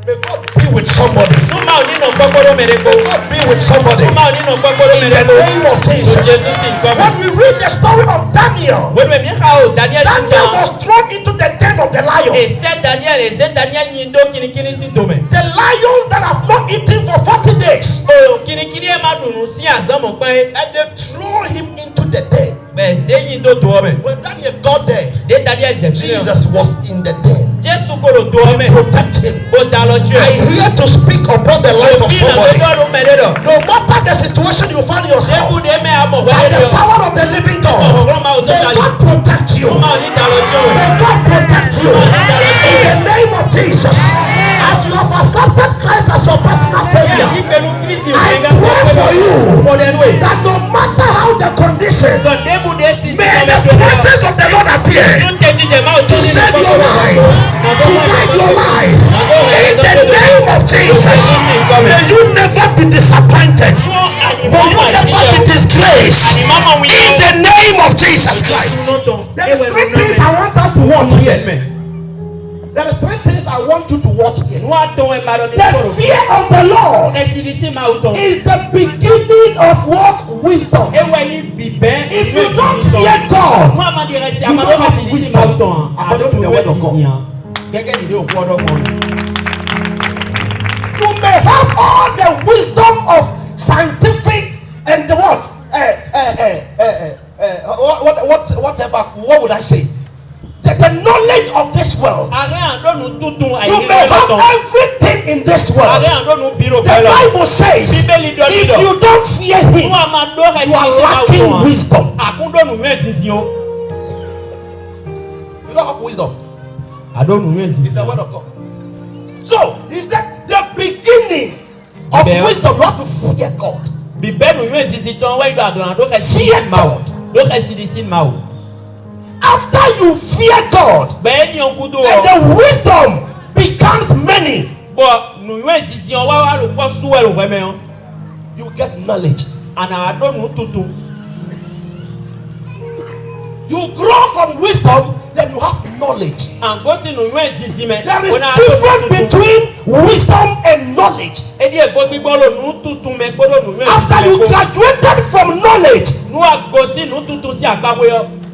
May God be with somebody. Nú máa nínú gbọ́gbọ́dọ̀ mẹ́rin kó. May God be with somebody. Nú máa nínú gbọ́gbọ́dọ̀ In the mẹ́rin kó. name of Jesus. Jésù sì ń kọ́ mi. When we read the story of Daniel, Wọ́n mi ká o Daniel ti Daniel tán. was thrown into the den of the lion. Ẹsẹ̀ Daniel yín dó kìnnìkìnnì sí tòmẹ̀. The lions that have not eaten for 40 days. O kìnnìkìnnì ẹ̀ máa dùnú sí àzámọ̀ pé And they throw him into the den. bẹ́ẹ̀ sẹ́yìn tó tó ọmọ ẹ̀. When Daniel got there, Dé Daniel jẹ̀ sílẹ̀. Jesus was in the den. Jésù kò lò tó ọmọ ẹ̀. Protect him. Ó dá lọ jú I ẹ̀. here to speak upon the life of Òbí náà somebody. tó dọ́rùn mẹ́rin dọ̀. No matter the situation you find yourself, Débù dé mẹ́ àmọ̀ by wẹ́rẹ́ the dọ̀. power of the living God, Ọ̀rọ̀ máa ò tó may dalẹ̀. God protect you. Ó máa ní dá lọ jú ẹ̀. May God protect you. In the name of Jesus, as you have accepted Christ as your personal Savior, Yí pẹ̀lú Kristi I òkèga pray for you Fọdẹ́nuwé. that no matter how the condition, Sọ débù dé sí may the presence of the Lord appear Tó tẹ jíjẹ máa ò tó to nínú save your life, to guide your life. Jesus. May you never be disappointed. May you never be disgraced. In the name of Jesus Christ. There is 3 things I want us to watch here. There is 3 things I want you to watch here. The fear of the Lord is the beginning of what? Wisdom. If you don't fear God, you don't have wisdom according to the word of God. You may have all the wisdom of scientific and the what would I say? The knowledge of this world. You may have everything in this world. The Bible says if you don't fear him, you are lacking wisdom. You don't have wisdom. It's the word of God. So is that the beginning of wisdom? You have to fear God. Fear God. After you fear God, and the wisdom becomes many, you get knowledge. You grow from wisdom, then you have knowledge. There is difference between wisdom and knowledge. After you graduated from knowledge,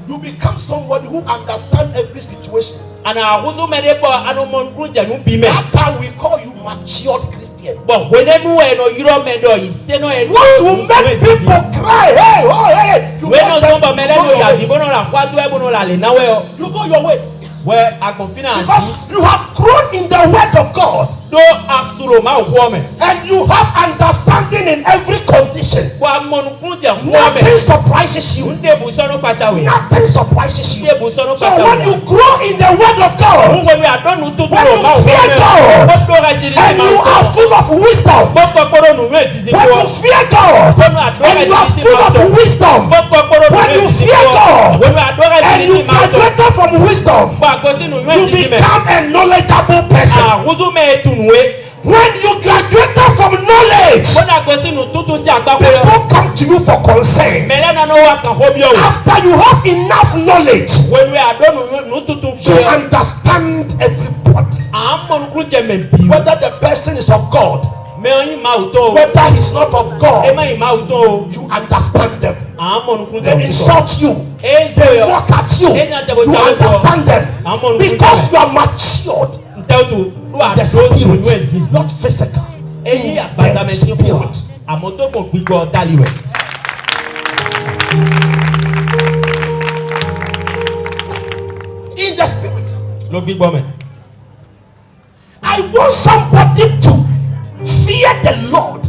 you become somebody who understands every situation. That time we call you matured Christian. What to make people cry? Hey, oh, hey, you go your way. Because you have grown in the word of God, and you have understanding in every condition. Nothing surprises you. Nothing surprises you. So when you grow in the word of God, when you fear God, and you are full of wisdom, when you fear God, and you are full of wisdom, when you fear God, and you graduated from wisdom, you become a knowledgeable person. When you graduated from knowledge, people come to you for concern. After you have enough knowledge, you understand everybody. Whether the person is of God, whether he's not of God, you understand them. They insult you, they mock at you, you understand them, because you are matured. The spirit, not physical. The spirit. In the spirit. I want somebody to fear the Lord.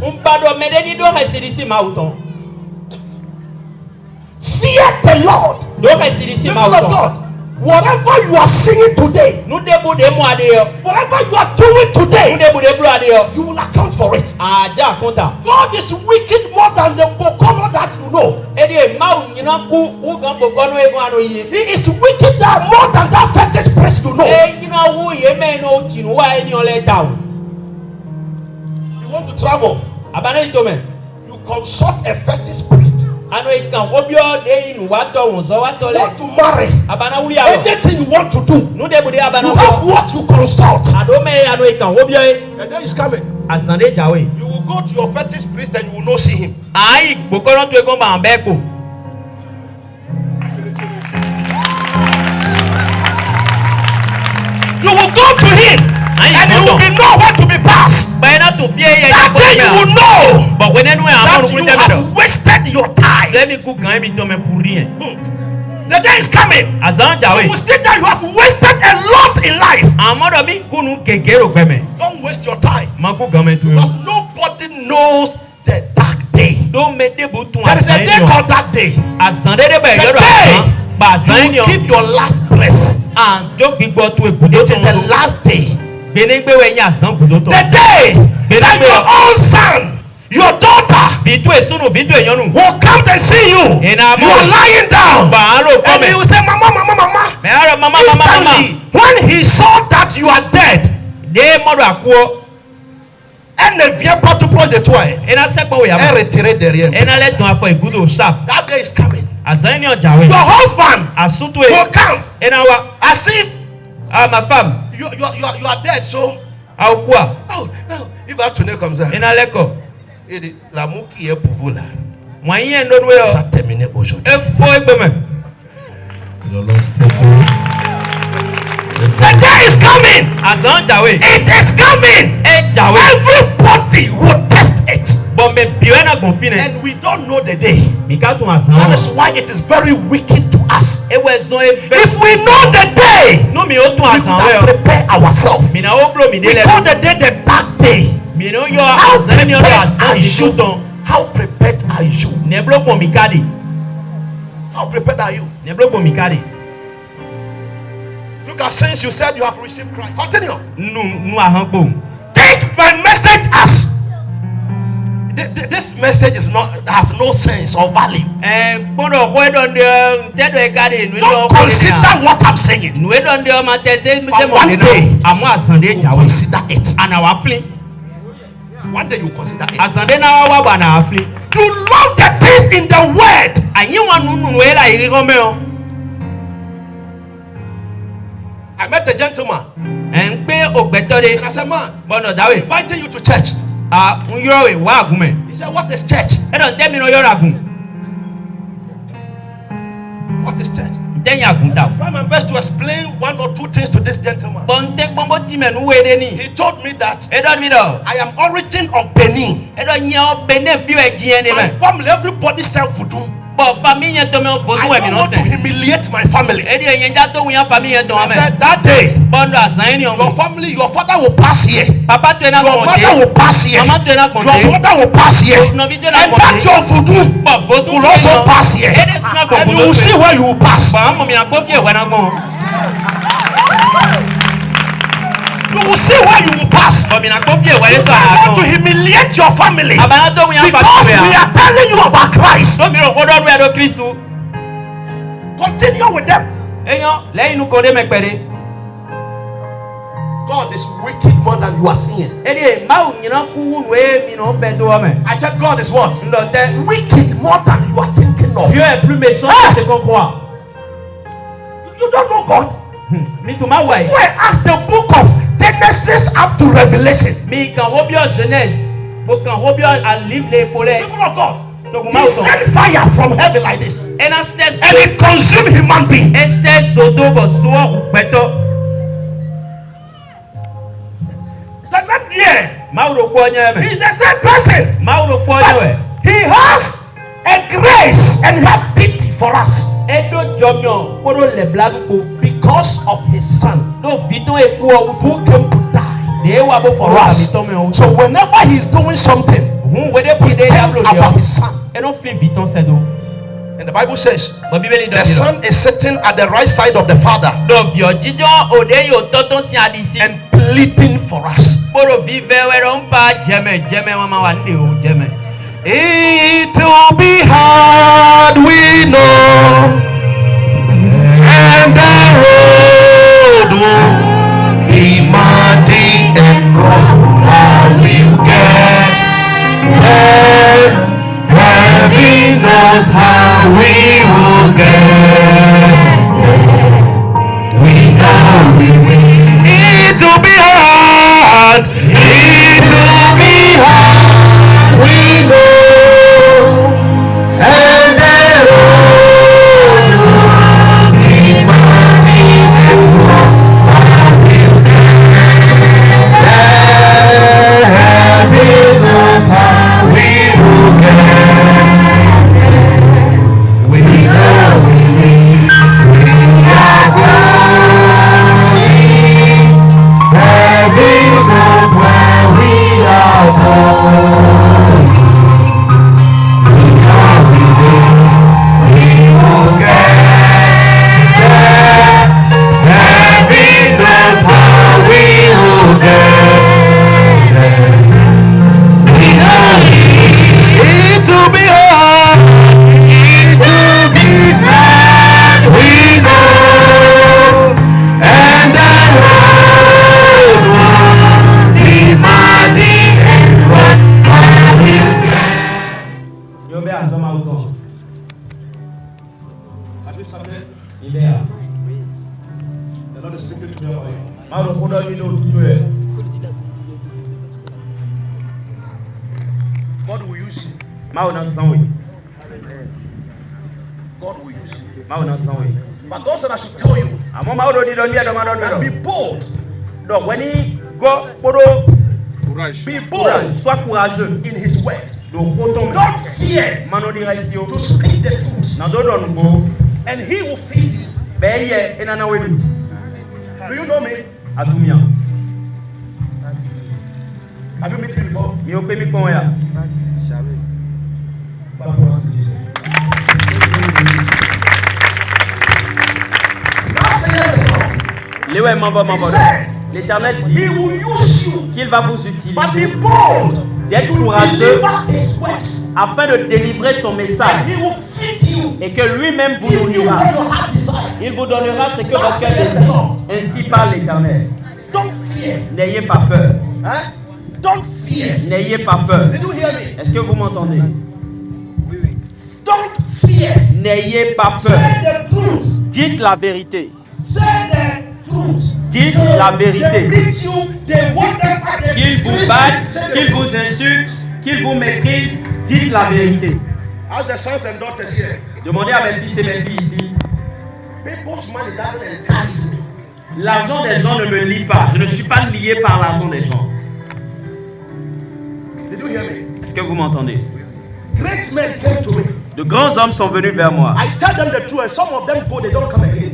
Fear the Lord. People of God, whatever you are singing today, whatever you are doing today, you will account for it. God is wicked more than the Bokono that you know. He is wicked more than that fetish priest you know. You want to travel, you consult a fetish priest. You want to marry, anything you want to do, you have what you consult. And then he's coming. You will go to your fetish priest and you will not see him. You will go to him and you will be nowhere to be passed. That day you will know that you have wasted your time. The day is coming. You will see that you have wasted a lot in life. Don't waste your time, because nobody knows the dark day. There is a day called that day. The day you give your last breath. It is the last day. The day that your own son, your daughter will come and see you. You are lying down and he will say, Mama. Instantly, when he saw that you are dead, Elle ne vient pas tout proche de toi. Elle retire derrière. That day is coming. Your husband will come as if ma femme. You are dead. So il va tourner comme ça. Il dit l'amour qui est pour vous là, ça a terminé aujourd'hui. The day is coming. It is coming. Everybody will test it. And we don't know the day. That is why it is very wicked to us. If we know the day, we would have prepared ourselves. We call the day the dark day. How prepared are you? How prepared are you? Look at, since you said you have received Christ. Continue. Take my message as this message has no sense or value. Don't consider what I'm saying. But one day you consider it. One day you consider it. You love the things in the word. I met a gentleman. And I said, man, I'm inviting you to church. He said, what is church? What is church? I try my best to explain one or two things to this gentleman. He told me that I am origin of Benin. My family, everybody sell voodoo. I don't want to humiliate my family. I said, that day, your family, your father will pass here. Your mother will pass here. Your brother will pass here. And that your voodoo will also pass here. And you will see where you will pass. You will see where you will pass. You don't want to humiliate your family because we are telling you about Christ. Continue with them. God is wicked more than you are seeing. I said God is what? Wicked more than you are thinking of. You don't know God? Where as the book of Genesis up to Revelation. People of God. He sent fire from heaven like this. And it consumed human beings. It's not here. He's the same person. But he has a grace and he has pity for us. Because of his son who came to die for us. So whenever he's doing something, he tells about his son. And the Bible says the son is sitting at the right side of the father and pleading for us. It will be hard, we know, and the road will be muddy and rough. I will get there. Heaven knows how we will get there. We know we will. It will be hard. It will be hard. We know, and the road will be muddy. Lord is speaking to me about you. God will use you. God will use you. But God said I should tell you. And be bold. Be bold. Sois courageux. In His word. Don't fear to speak the truth. And He will feed you. Do you know me? Have you met me before? L'Éternel dit qu'il va vous utiliser d'être courageux afin de délivrer son message et que lui-même vous nourrira. Il vous donnera ce que votre cœur désire. Ainsi parle l'Éternel. N'ayez pas peur. N'ayez pas peur. Est-ce que vous m'entendez? N'ayez pas peur. Dites la vérité. Dites la vérité. Qu'ils vous battent, qu'ils vous insultent, qu'ils vous méprisent, dites la vérité. Demandez à mes fils et mes filles ici. L'argent des gens ne me lie pas. Je ne suis pas lié par l'argent des gens. Est-ce que vous m'entendez? De grands hommes sont venus vers moi.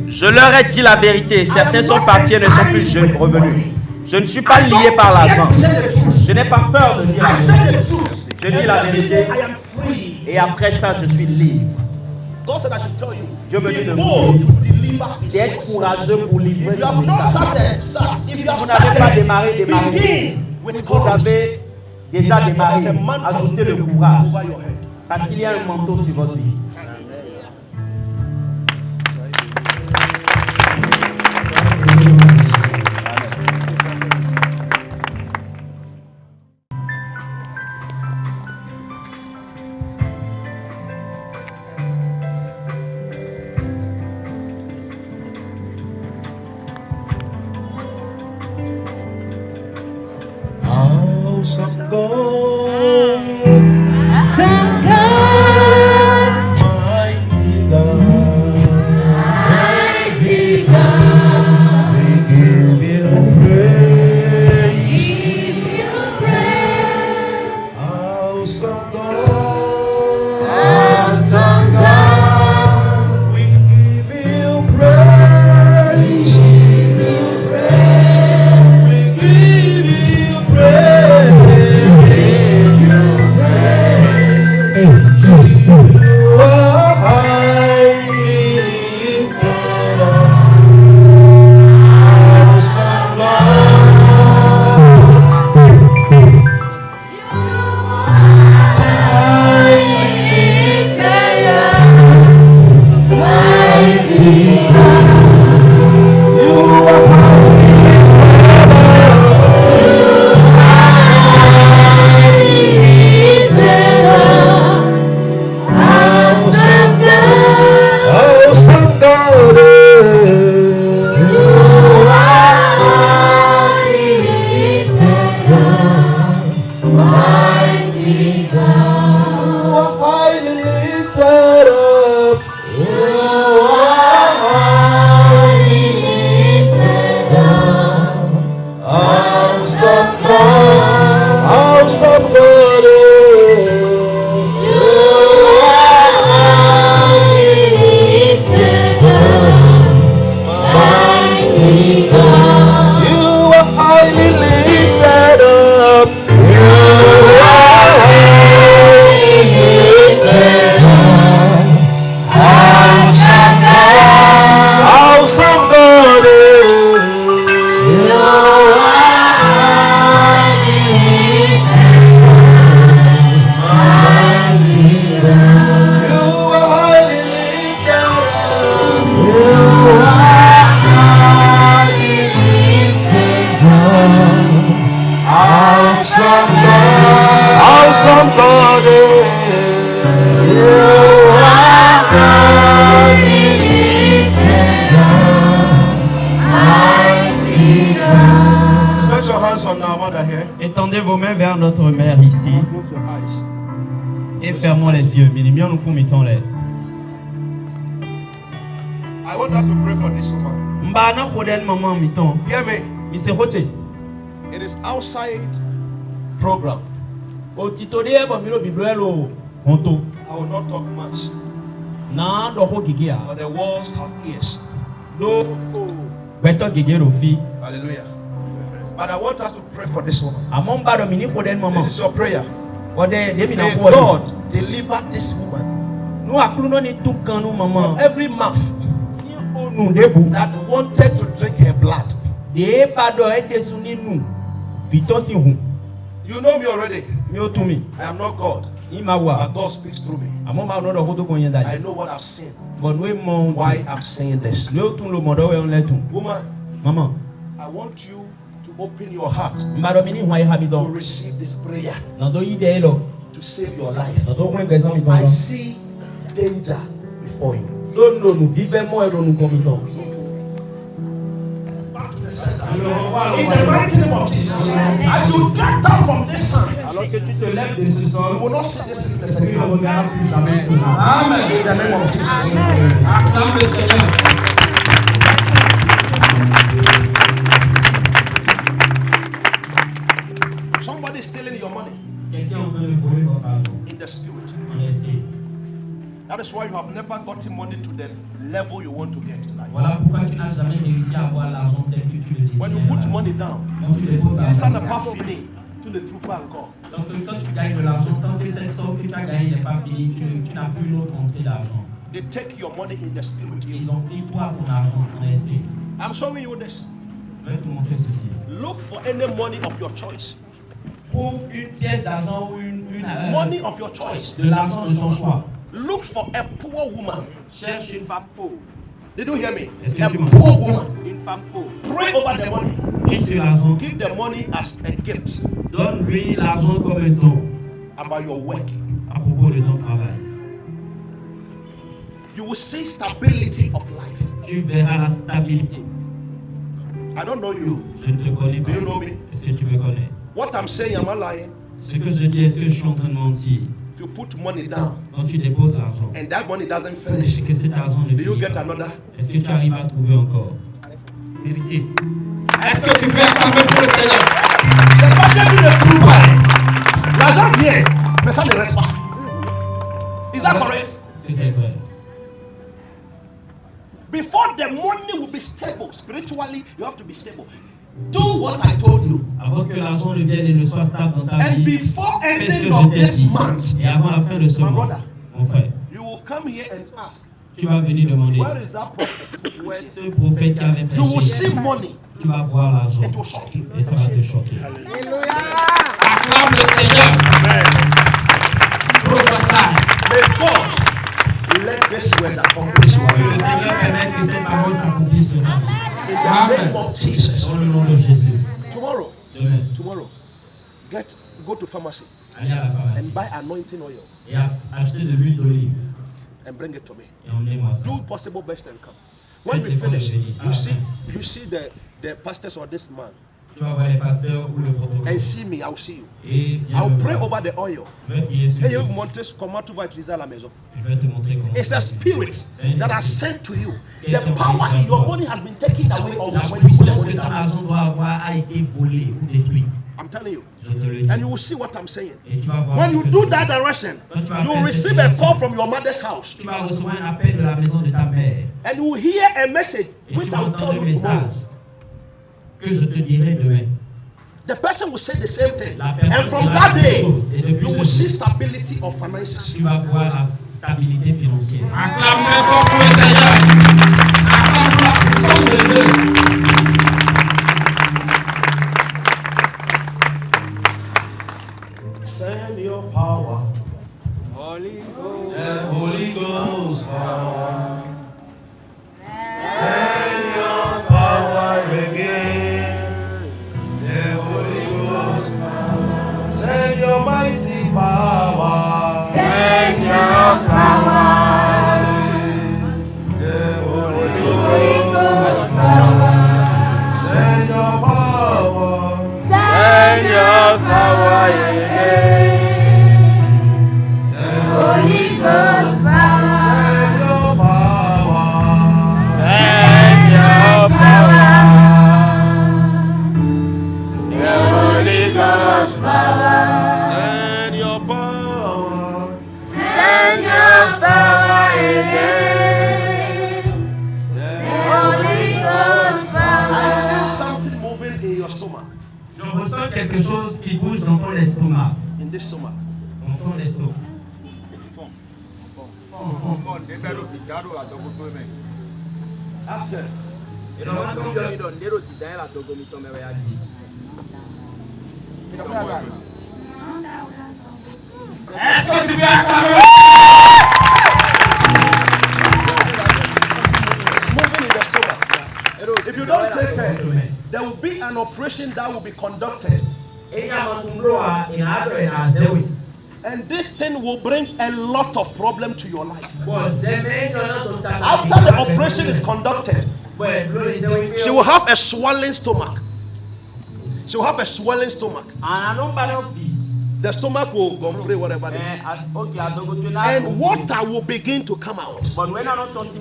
Je leur ai dit la vérité. Certains sont partis et ne sont plus revenus. Je ne suis pas lié par l'argent. Je n'ai pas peur de dire la vérité. Je dis la vérité. Et après ça, je suis libre. Dieu me dit de d'être courageux pour livrer son message. Si vous n'avez pas démarré. Vous avez déjà démarré. Ajoutez le courage. Parce qu'il y a un manteau sur votre vie. House of gold. Praise. on our mother here. Étendez vos mains vers notre mère ici. Close your eyes. Et fermons les yeux. Minimions nous commettons les. I want us to pray for this woman. Mbana khoden maman miton. Hear me. Mise rote. It is outside program. O titode e bo milo biblelo honto. I will not talk much. Na do ho gigia. But the walls have ears. Do beto gigero fi. Hallelujah. But I want us to pray for this woman. Amon ba do mini khoden maman. This is your prayer. Ode de mi na May ko. God deliver this woman Nu akluno ni tukanu maman. every mouth Si o nu debu. that wanted to drink her blood. De ba do e desu ni nu. Vito si hu. You know me already. Mi o tun mi. I am not God. Ima wa. But God speaks through me. Amon ba no do ko to ko yen I daji. know what I've seen. God we mo Why I'm saying this. ni o tun lo modo we on letun. Woman, Maman. I want you to open your heart Mbado mini hwa ha mi to don. receive this prayer Na do yi de lo. to save your life. Na do kun gbesan mi I don. see danger before you. No no nous vivement et nous commettons. In the mighty name of Jesus, as you get down from this side, Alors que tu te lèves de ce you sol, will not see this sickness tu ne again. regardes plus jamais cela. Amen. In the name of Jesus. Acclame le Seigneur. Somebody is stealing your money Quelqu'un est en train de voler votre argent in the spirit. en esprit. That is why you have never gotten money to the level you want to get in life. Voilà pourquoi tu n'as jamais réussi à avoir l'argent tel que tu le désires. When you put money down, Quand tu déposes si ça l'argent, n'est pas fini, tu ne trouves pas encore. donc quand tu gagnes de l'argent, tant que cette somme que tu as gagnée n'est pas finie, tu n'as plus une autre entrée d'argent. They take your money in the spirit. Ils ont pris toi ton argent en esprit. I'm showing you this. Je vais te montrer ceci. Look for any money of your choice. Trouve une pièce d'argent ou Money of your choice. de l'argent de son choix. Look for a poor woman. Cherche une femme pauvre. Did you hear me? Est-ce que A tu m'entends? poor woman. Une femme pauvre. Pray over the money. Prie sur l'argent. Give the money as a gift Donne-lui l'argent comme un don about your work. à propos de ton travail. You will see stability of life. Tu verras la stabilité. I don't know you. Je ne te connais pas. Do you know me? Est-ce que tu me connais? What I'm saying, am I lying? Ce que je dis, est-ce que je suis en train de mentir? If you put money down Quand tu déposes l'argent and that money doesn't et finish, que cet argent ne do you finit get pas, another? est-ce que tu arrives à trouver encore? Vérité. Est-ce que tu peux acclamer pour le Seigneur? C'est pas que tu ne trouves pas. L'argent vient, mais ça ne reste pas. Is that correct? Est-ce que c'est vrai? Before the money will be stable, spiritually, you have to be stable. Do what I told you. Avant que l'argent ne vienne et ne soit stable dans ta And vie, before fais ce ending que of je t'ai this dit. month, Et avant la fin de ce My mois, brother. mon frère, you will come here and ask, tu vas venir demander where is that prophet? où est ce prophète qui avait You will prêché? see money. Tu vas voir l'argent It will shock you. et ça va te choquer. Acclame le Seigneur. Prophesy. May God let this word accomplish what Que you le want. Seigneur permette que cette parole s'accomplisse sur ta vie. In the name of Jesus. Dans le nom de Jésus. Tomorrow, Demain, go to pharmacy allez à la pharmacie and buy anointing oil et acheter de l'huile d'olive and bring it to me. et emmenez-moi ça. Do possible best and come. When we finish, you see the pastors or this man Tu vas voir les pasteurs ou le protocole. and see me. I'll see you. Et viens I'll me pray voir. over the oil. Je vais prier sur Et je toi. vais vous montrer comment tu vas utiliser à la maison. Je vais te montrer comment. It's a spirit that has sent to you. The Quelqu'un power qui in your vient money has been taken away La almost when you put the puissance money que ton down. argent doit avoir a été volée ou détruite. I'm telling you. Je te le dis. And you will see what I'm saying. Et tu vas voir. When ce you que do je that fais. direction, Quand tu vas you faire will cette receive a direction, call from your mother's house. Tu vas recevoir un appel de la maison de ta mère. And you will hear a message Et which tu I vas will tell entendre un you tomorrow. message que je te dirai demain. The person will say the same thing. La personne And from dira that la même day, chose. Et depuis you ce will jour, see stability of finances. tu vas voir la stabilité financière. Acclame très fort pour le Seigneur. Acclame pour la puissance de Dieu. Send your power. Holy Ghost power. Send your power again. The Holy Ghost power. Send your mighty power. Send your power. The Holy Ghost Power. stomach. Je ressens quelque chose qui bouge dans ton estomac. In this stomach. Dans ton estomac. Ask her. Et dans ma tombe, Est-ce que tu viens Smoking in the stomach. If you don't take care, there will be an operation that will be conducted. And this thing will bring a lot of problem to your life. After the operation is conducted, she will have a swollen stomach. She will have a swollen stomach. The stomach will go free, whatever. And water will begin to come out.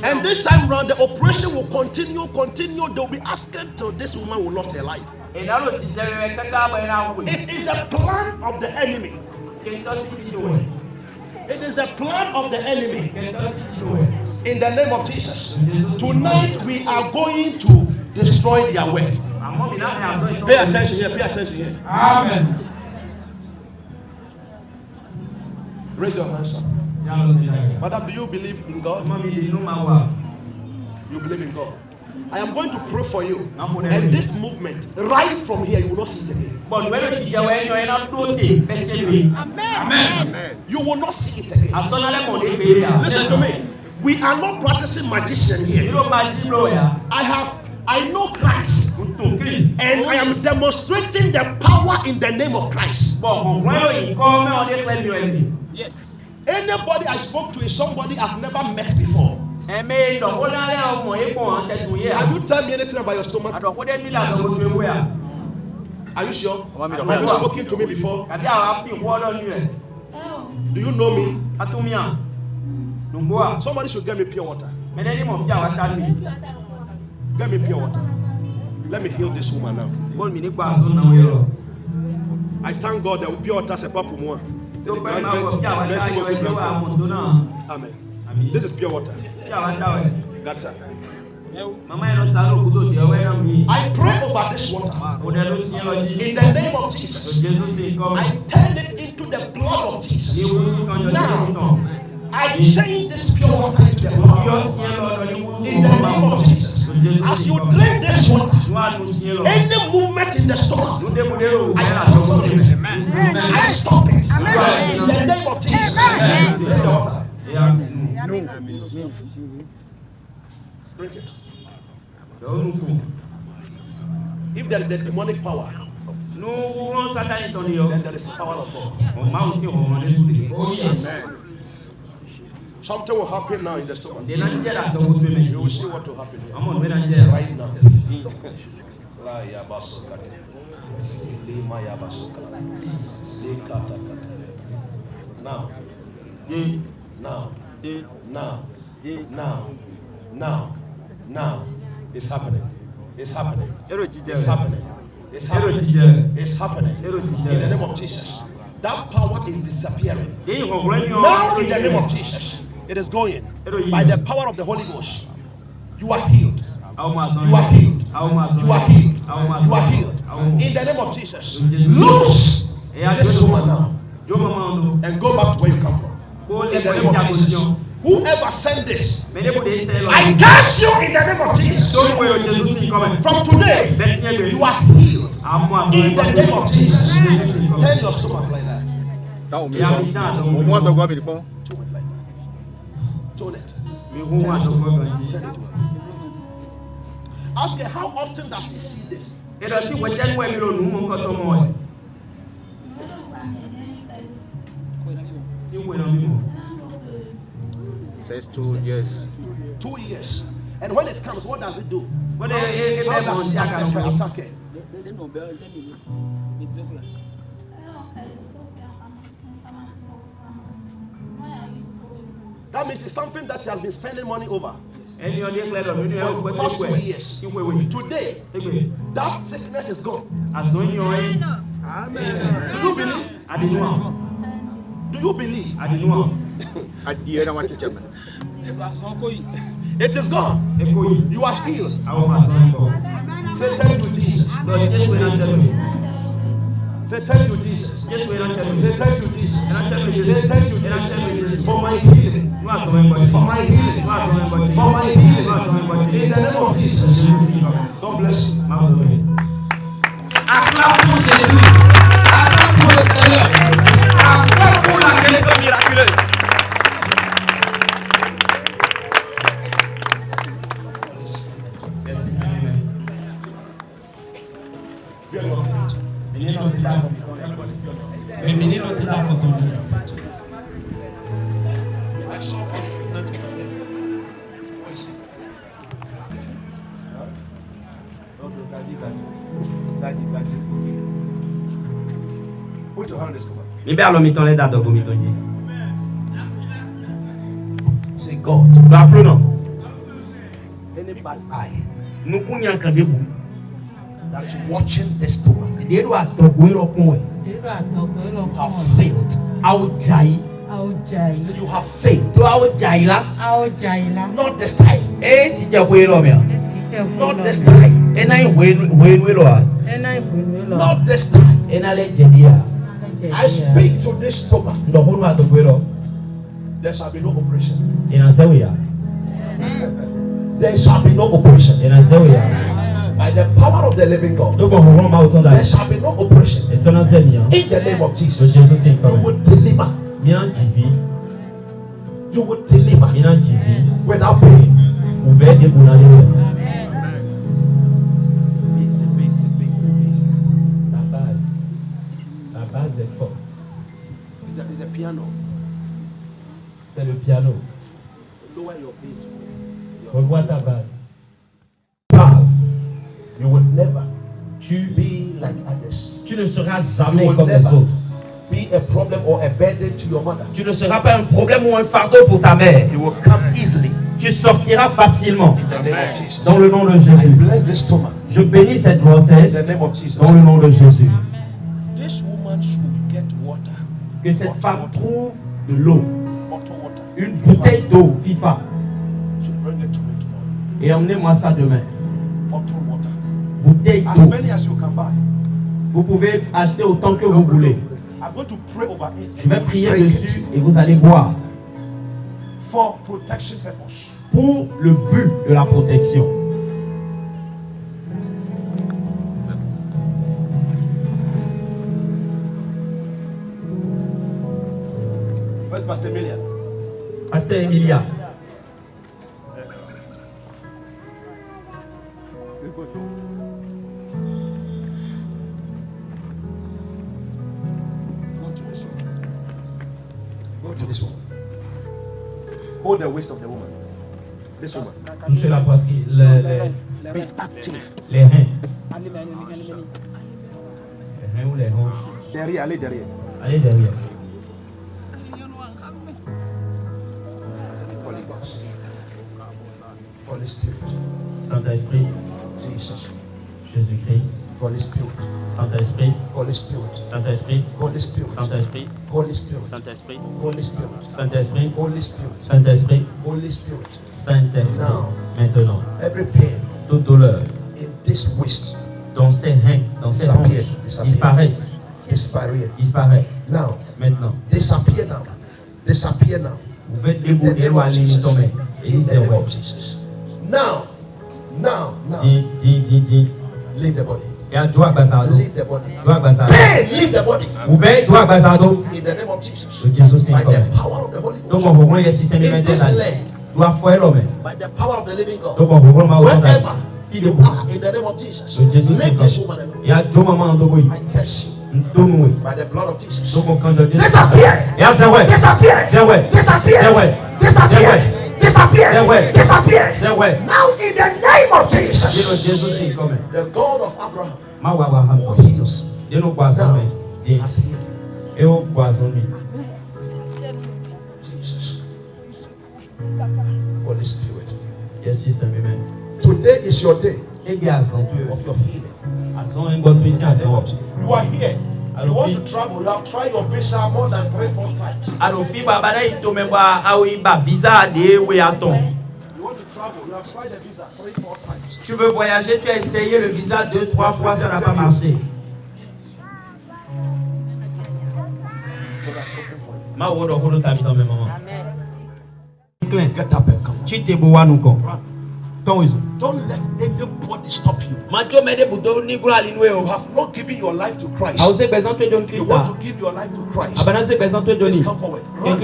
And this time round, the operation will continue. They'll be asking till this woman will lose her life. It is the plan of the enemy. It is the plan of the enemy. In the name of Jesus. Tonight we are going to destroy their work. Pay attention here. Pay attention here. Amen. Raise your hands up. Madam, do you believe in God? You believe in God. I am going to pray for you. And this movement, right from here, you will not see it again. Amen. You will not see it again. Listen to me. We are not practicing magician here. I know Christ. And I am demonstrating the power in the name of Christ. Yes. Anybody I spoke to is somebody I've never met before. Have you told me anything about your stomach? Are you sure? Have you spoken to me before? Do you know me? Somebody should get me pure water. Get me pure water. Let me heal this woman now. I thank God that pure water is a papa more. Amen. This is pure water. God, sir. I pray over this water in the name of Jesus. I turn it into the blood of Jesus. Now, I change this pure water into the blood in the name of Jesus. As you drink this water, any movement in the stomach, I cancel it. I stop it in the name of Jesus. Drink the water. Drink it. If there is the demonic power, then there is the power of God. Oh, yes. Amen. Something will happen now in the stomach. You will see what will happen here. Right now. Now. It's happening. It's happening. It's happening. It's happening. It's happening. In the name of Jesus. That power is disappearing. Now in the name of Jesus. It is going. By the power of the Holy Ghost. You are healed. You are healed. You are healed. You are healed. In the name of Jesus. Loose this woman now. And go back to where you come from. In the name of Jesus. Whoever sent this, I curse you in the name of Jesus. From today, you are healed. In the name of Jesus. Turn your stomach like that. Tone it like that. Tone it. Turn it. Ask her, how often does she see this? Says 2 years. 2 years. And when it comes, what does it do? How does she attack it? That means it's something that she has been spending money over. For the past 2 years. Today, that sickness is gone. Amen. Do you believe? I didn't know. Do you believe? I didn't know. It is gone. You are healed. Say thank you, Jesus. Say thank you, Jesus. Say thank you, Jesus. Say thank you, Jesus. For my healing. For my healing. For my healing. In the name of Jesus. God bless you. Acclame pour Jésus. Acclame pour le Seigneur. Acclame pour la guérison miraculeuse. Mais menino te dá foto na frente. Put your hand on this one. Libère le miton les dates de miton. Say God. Rappelons. Any bad eye Nous cougnons quand debout. that is watching the stomach Des doigts togouer le point. have failed. Aoujaï. So you have failed. Toi aoujaï là. Not this time. Et si tu as oué l'homme. Not this time. Et n'a oué l'homme. Not this time. Et n'a les jédia. I speak to this stomach. Donc on va togouer l'homme. There shall be no operation. Et n'a zéouya. There shall be no operation. Et n'a zéouya. By the power of the living God. Donc on va voir autant There d'ailleurs. shall be no operation. Et son enseignant. In the name of Le Jesus. Jésus c'est You comme. will deliver. Bien divi. You will deliver Bien divi. without pain. Ouvert des boulons. La base est forte. The piano. C'est le piano. Lower your bass. Revois ta base. Parle. You will never Tu be like others. ne seras You jamais will comme les never autres. be a problem or a burden to your mother. Tu ne seras pas un problème ou un fardeau pour ta mère. You will come easily Tu sortiras facilement. in the name of Jesus. Dans le nom de I Jésus. bless this stomach Je bénis cette in grossesse. the name of Jesus. Dans le nom de Jésus. This woman should get water. Que cette femme trouve de l'eau. Bottle water. Une bouteille d'eau, FIFA. Should bring it to me tomorrow. Et emmenez-moi ça demain. Bottle water. Bouteille As d'eau. many as you can buy. Vous pouvez acheter autant que vous voulez. I'm going to pray over it. Je vais and you prier drink dessus it et vous allez boire. for protection purpose. Pour le but de la protection. Where's Pastor Emilia? Pasteur Emilia. Go to this one. Go to this one. Hold the waist of the woman. This woman. Touchez la poitrine, Be active. les reins. Les reins ou les hanches. Derrière, allez derrière. Allez derrière. Holy Ghost. Holy Spirit. Saint-Esprit, Jesus. Jésus-Christ. Holy Spirit. Saint-Esprit, Holy Spirit. Saint-Esprit, Holy Spirit. Saint-Esprit, Holy Spirit. Saint-Esprit, Holy Spirit. Saint-Esprit, Holy Spirit. Saint-Esprit, Holy Spirit. Saint-Esprit. Now. Maintenant, Every pain toute douleur in this waist dans ses reins, dans ses hanches, disparaissent, disparaît. now. Maintenant, Disappear now. Disappear now. vous faites débouler ou aller ton mec. Et In il the s'est name ouais. of Jesus. Now. Now. Now. Dis. Leave the body. Et à toi, Bazardo. Leave the body. Toi, Bazardo. Pain, leave the body. Ouvert, toi, Bazardo. In the name of Jesus. Le Jésus, c'est By comme. the power of the Holy Donc, Ghost. on va voir ici, c'est In this maintenant. leg. Doit faire l'homme. By the power of the living God. Donc, on va voir ma Wherever fille de you boue. are, in the name of Jesus. Le Jésus, c'est Leave comme. this woman alone. Et à deux moments, on doit I curse you. nous. By the blood of Jesus. Donc, on quand Dieu. Disappear. Et à c'est vrai. Disappear. C'est vrai. Disappear. C'est vrai. Disappear. Disappear. C'est vrai. Disappear. C'est vrai. Now in the name of Dis le Jesus. Jésus, c'est comme. The God of Abraham Ma Abraham. who heals Dis nous poisson. now Dis. has healed. Et au poisson. Jesus. Holy Spirit. Yes, c'est lui-même. Today is your day Et bien, sans peu. of your healing. Elles ont une bonne puissance. You are here. You want to travel. You have tried your visa more than 3-4 times. Alors, fille, babana, il tombe ba, ah oui, ba visa de oui attend. You want to travel. You have tried the visa 3-4 times. Tu veux voyager, tu as essayé le visa 2-3 fois, ça n'a pas marché. Get up and come. Don't let anybody stop you. You have not given your life to Christ. You want to give your life to Christ. Please come forward. Run,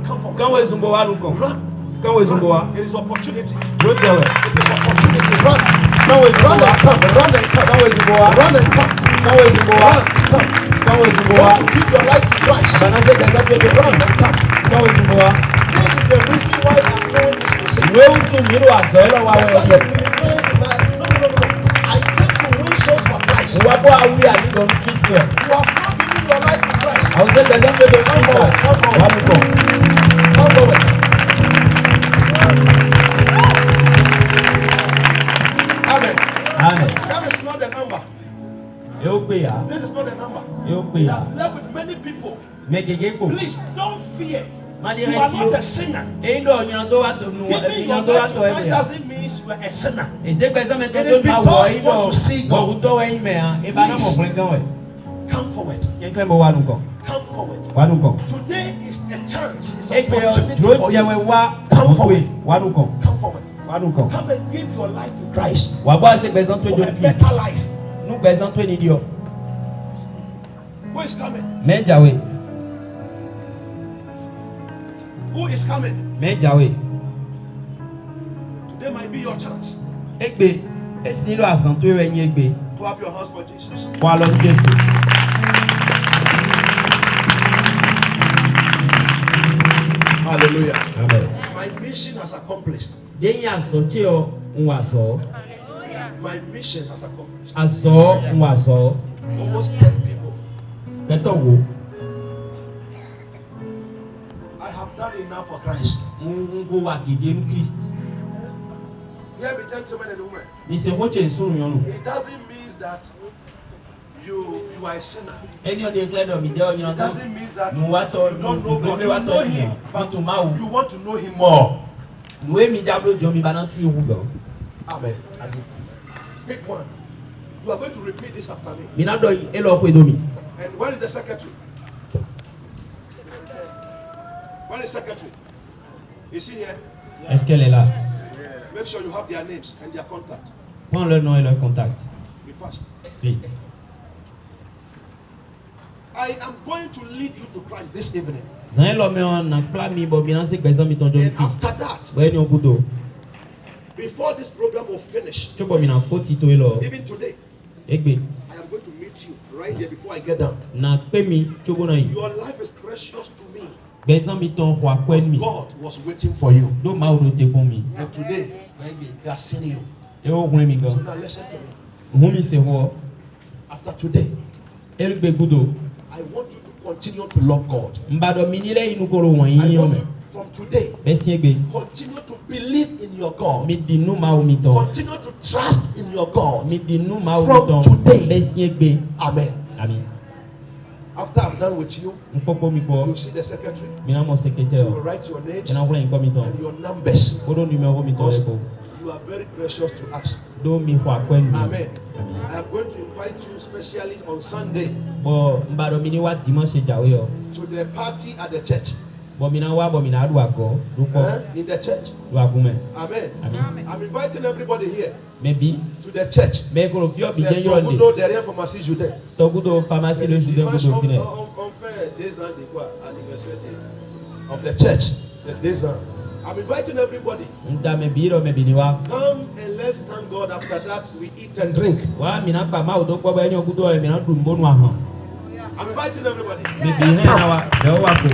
come forward. Run. It is opportunity. It is opportunity. Run. Run and come. Run and come. Run and come. Run, come. You want to give your life to Christ. Run and come. This is the reason why I'm doing this message. No. I came to win souls for Christ. You have not given your life to Christ. Come forward. Come forward. Come forward. Amen. That is not the number. This is not the number. It has left with many people. Please don't fear. You are not a sinner. Giving your life to Christ doesn't mean you are a sinner. It is because you want to see God. Please come forward. Come forward. Today is a chance. It's an opportunity for you. Come forward. Come forward. Come and give your life to Christ for a better life. Who is coming? Who is coming? Today might be your chance. Clap your hands for Jesus. Hallelujah. Amen. My mission has accomplished. My mission has accomplished. Almost 10 people. I have done enough for Christ. Hear me, gentlemen and women. It doesn't mean that you are a sinner. It doesn't mean that you don't know God. You know Him, but you want to know Him more. Amen. Pick one. You are going to repeat this after me. And where is the secretary? Where is the secretary? Is she here? Est-ce qu'elle est là? Make sure you have their names and their contact. Prends leur nom et leur contact. Be fast. Vite. I am going to lead you to Christ this evening. And after that, before this program will finish, even today, I am going to meet you right here before I get down. Your life is precious to me. God was waiting for you. And today, He has seen you. So now listen to me. After today, I want you to continue to love God. I want you from today continue to believe in your God. Continue to trust in your God. From today. Amen. After I'm done with you, you see the secretary. She will write your names and your numbers. Because you are very precious to us. Amen. I am going to invite you specially on Sunday to the party at the church. In the church. Amen. I'm inviting everybody here to the church. C'est Togudo derrière pharmacie Judet. Togudo pharmacie le Judet. On fait 2 ans de quoi? Anniversaire of the church. C'est 2 ans. I'm inviting everybody. Come and let's thank God. After that, we eat and drink. I'm inviting everybody. Let's come. Everybody.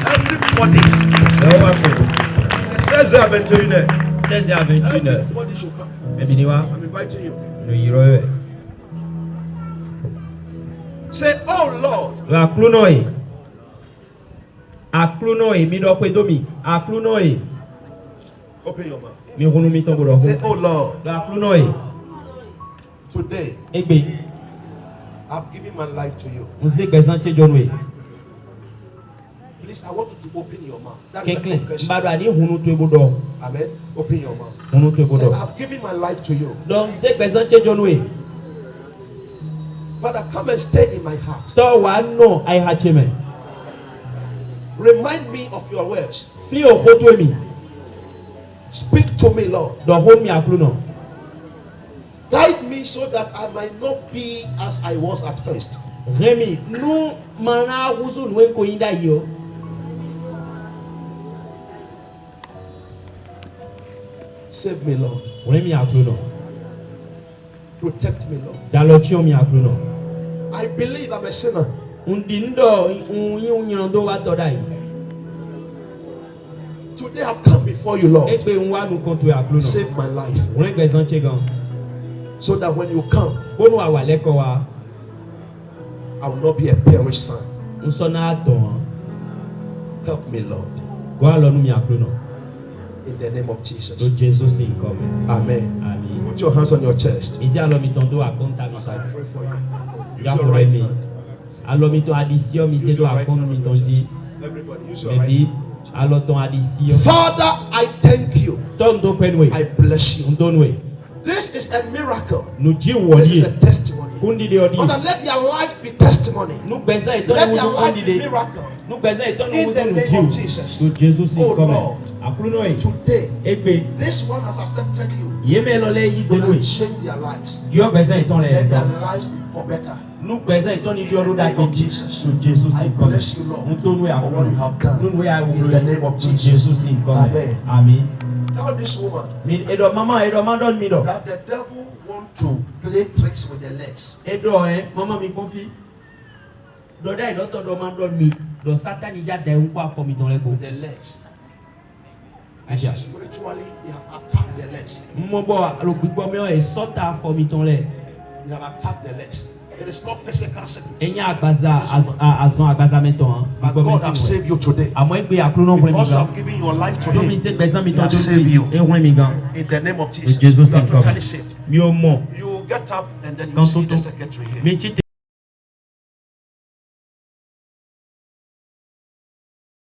C'est 16h21. 16h21. Everybody should come. I'm inviting you. Say, oh Lord. Open your mouth. Say, oh Lord. Today, I've given my life to you. Please, I want you to open your mouth. That is Quem the clé? confession. Mbado ani hunu tu ebodo. Amen. Open your mouth. Hunu tu Say, ebodo. I've given my life to you. Donc c'est besoin de Johnwe. Father, come and stay in my heart. To wa no ai hacheme. Remind me of your words. Fli o hoto mi. Speak to me, Lord. Do hon mi akluno. Guide me so that I might not be as I was at first. Remi, nous mana wuzu nwe ko yinda yo. Save me, Lord. Remi akluno. Protect me, Lord. Dalochio mi akluno. I believe I'm a sinner. Undindo unyindo wa todai. Today I've come before you, Lord. Egbe nwa nu kontu akluno. Save my life. Remi besoin chegan. So that when you come, Bonu awa leko wa. I will not be a perished son. Unsona aton. Help me, Lord. Go alonu mi akluno. In the name of Jesus. Do Jesus in come. Amen. Amen. Put your hands on your chest. Izi alomi ton do akonta mi As sa. I pray for you. Use Ya your pour right mi. hand. Alomi ton addition mi se Use do your right akon hand mi on ton your di. chest. Everybody, use your right Maybe hand. alo ton addition. Father, I thank you. Ton do penwe. I bless you. Ndonwe. This is a miracle. Nu ji This is woli. a testimony. Kundi de odi. Father, let their life be testimony. Nu gbesa iton Let ni their wuzu life kundi be de. miracle. Nu gbesa iton ni In the wuzu nu name ji. of Jesus. Do Jesus in Oh, come. Lord. Akluno e. Today, Egbe. this one has accepted you. Yeme lole yi Will benwe. change their lives. Dio gbesa iton le. Let their lives be for better. Nu gbesa iton ni dio da In the name of keji. Jesus. Do Jesus I in come. bless you, Lord, Ndonwe for what you have done. Ndonwe a In the name of Do Jesus. Jesus in come. Amen. Amen. Tell this woman Mi edo mama edo mandon mi do. that the devil want to play tricks with the legs. Edo mama mi confi. Do da edo to do mandon mi. Do Satan ija de unpa for mi don lego. With the legs. Aja. Spiritually, they have attacked the legs. Mo bo lo gbigbo mi o e sota for mi ton le. They have attacked the legs. It is not physical sickness. Enya agbaza azon agbaza meton. But God have saved you today. Amo egbe akrono pour mi Because you gan. have given your life to Do mi Him. se gbezan mi He ton has do saved mi. you. E won mi gan. In the name of Do Jesus. Jesus You are in come. totally saved. Mi o mo. You get up and then you Kan see to the secretary here. mi chite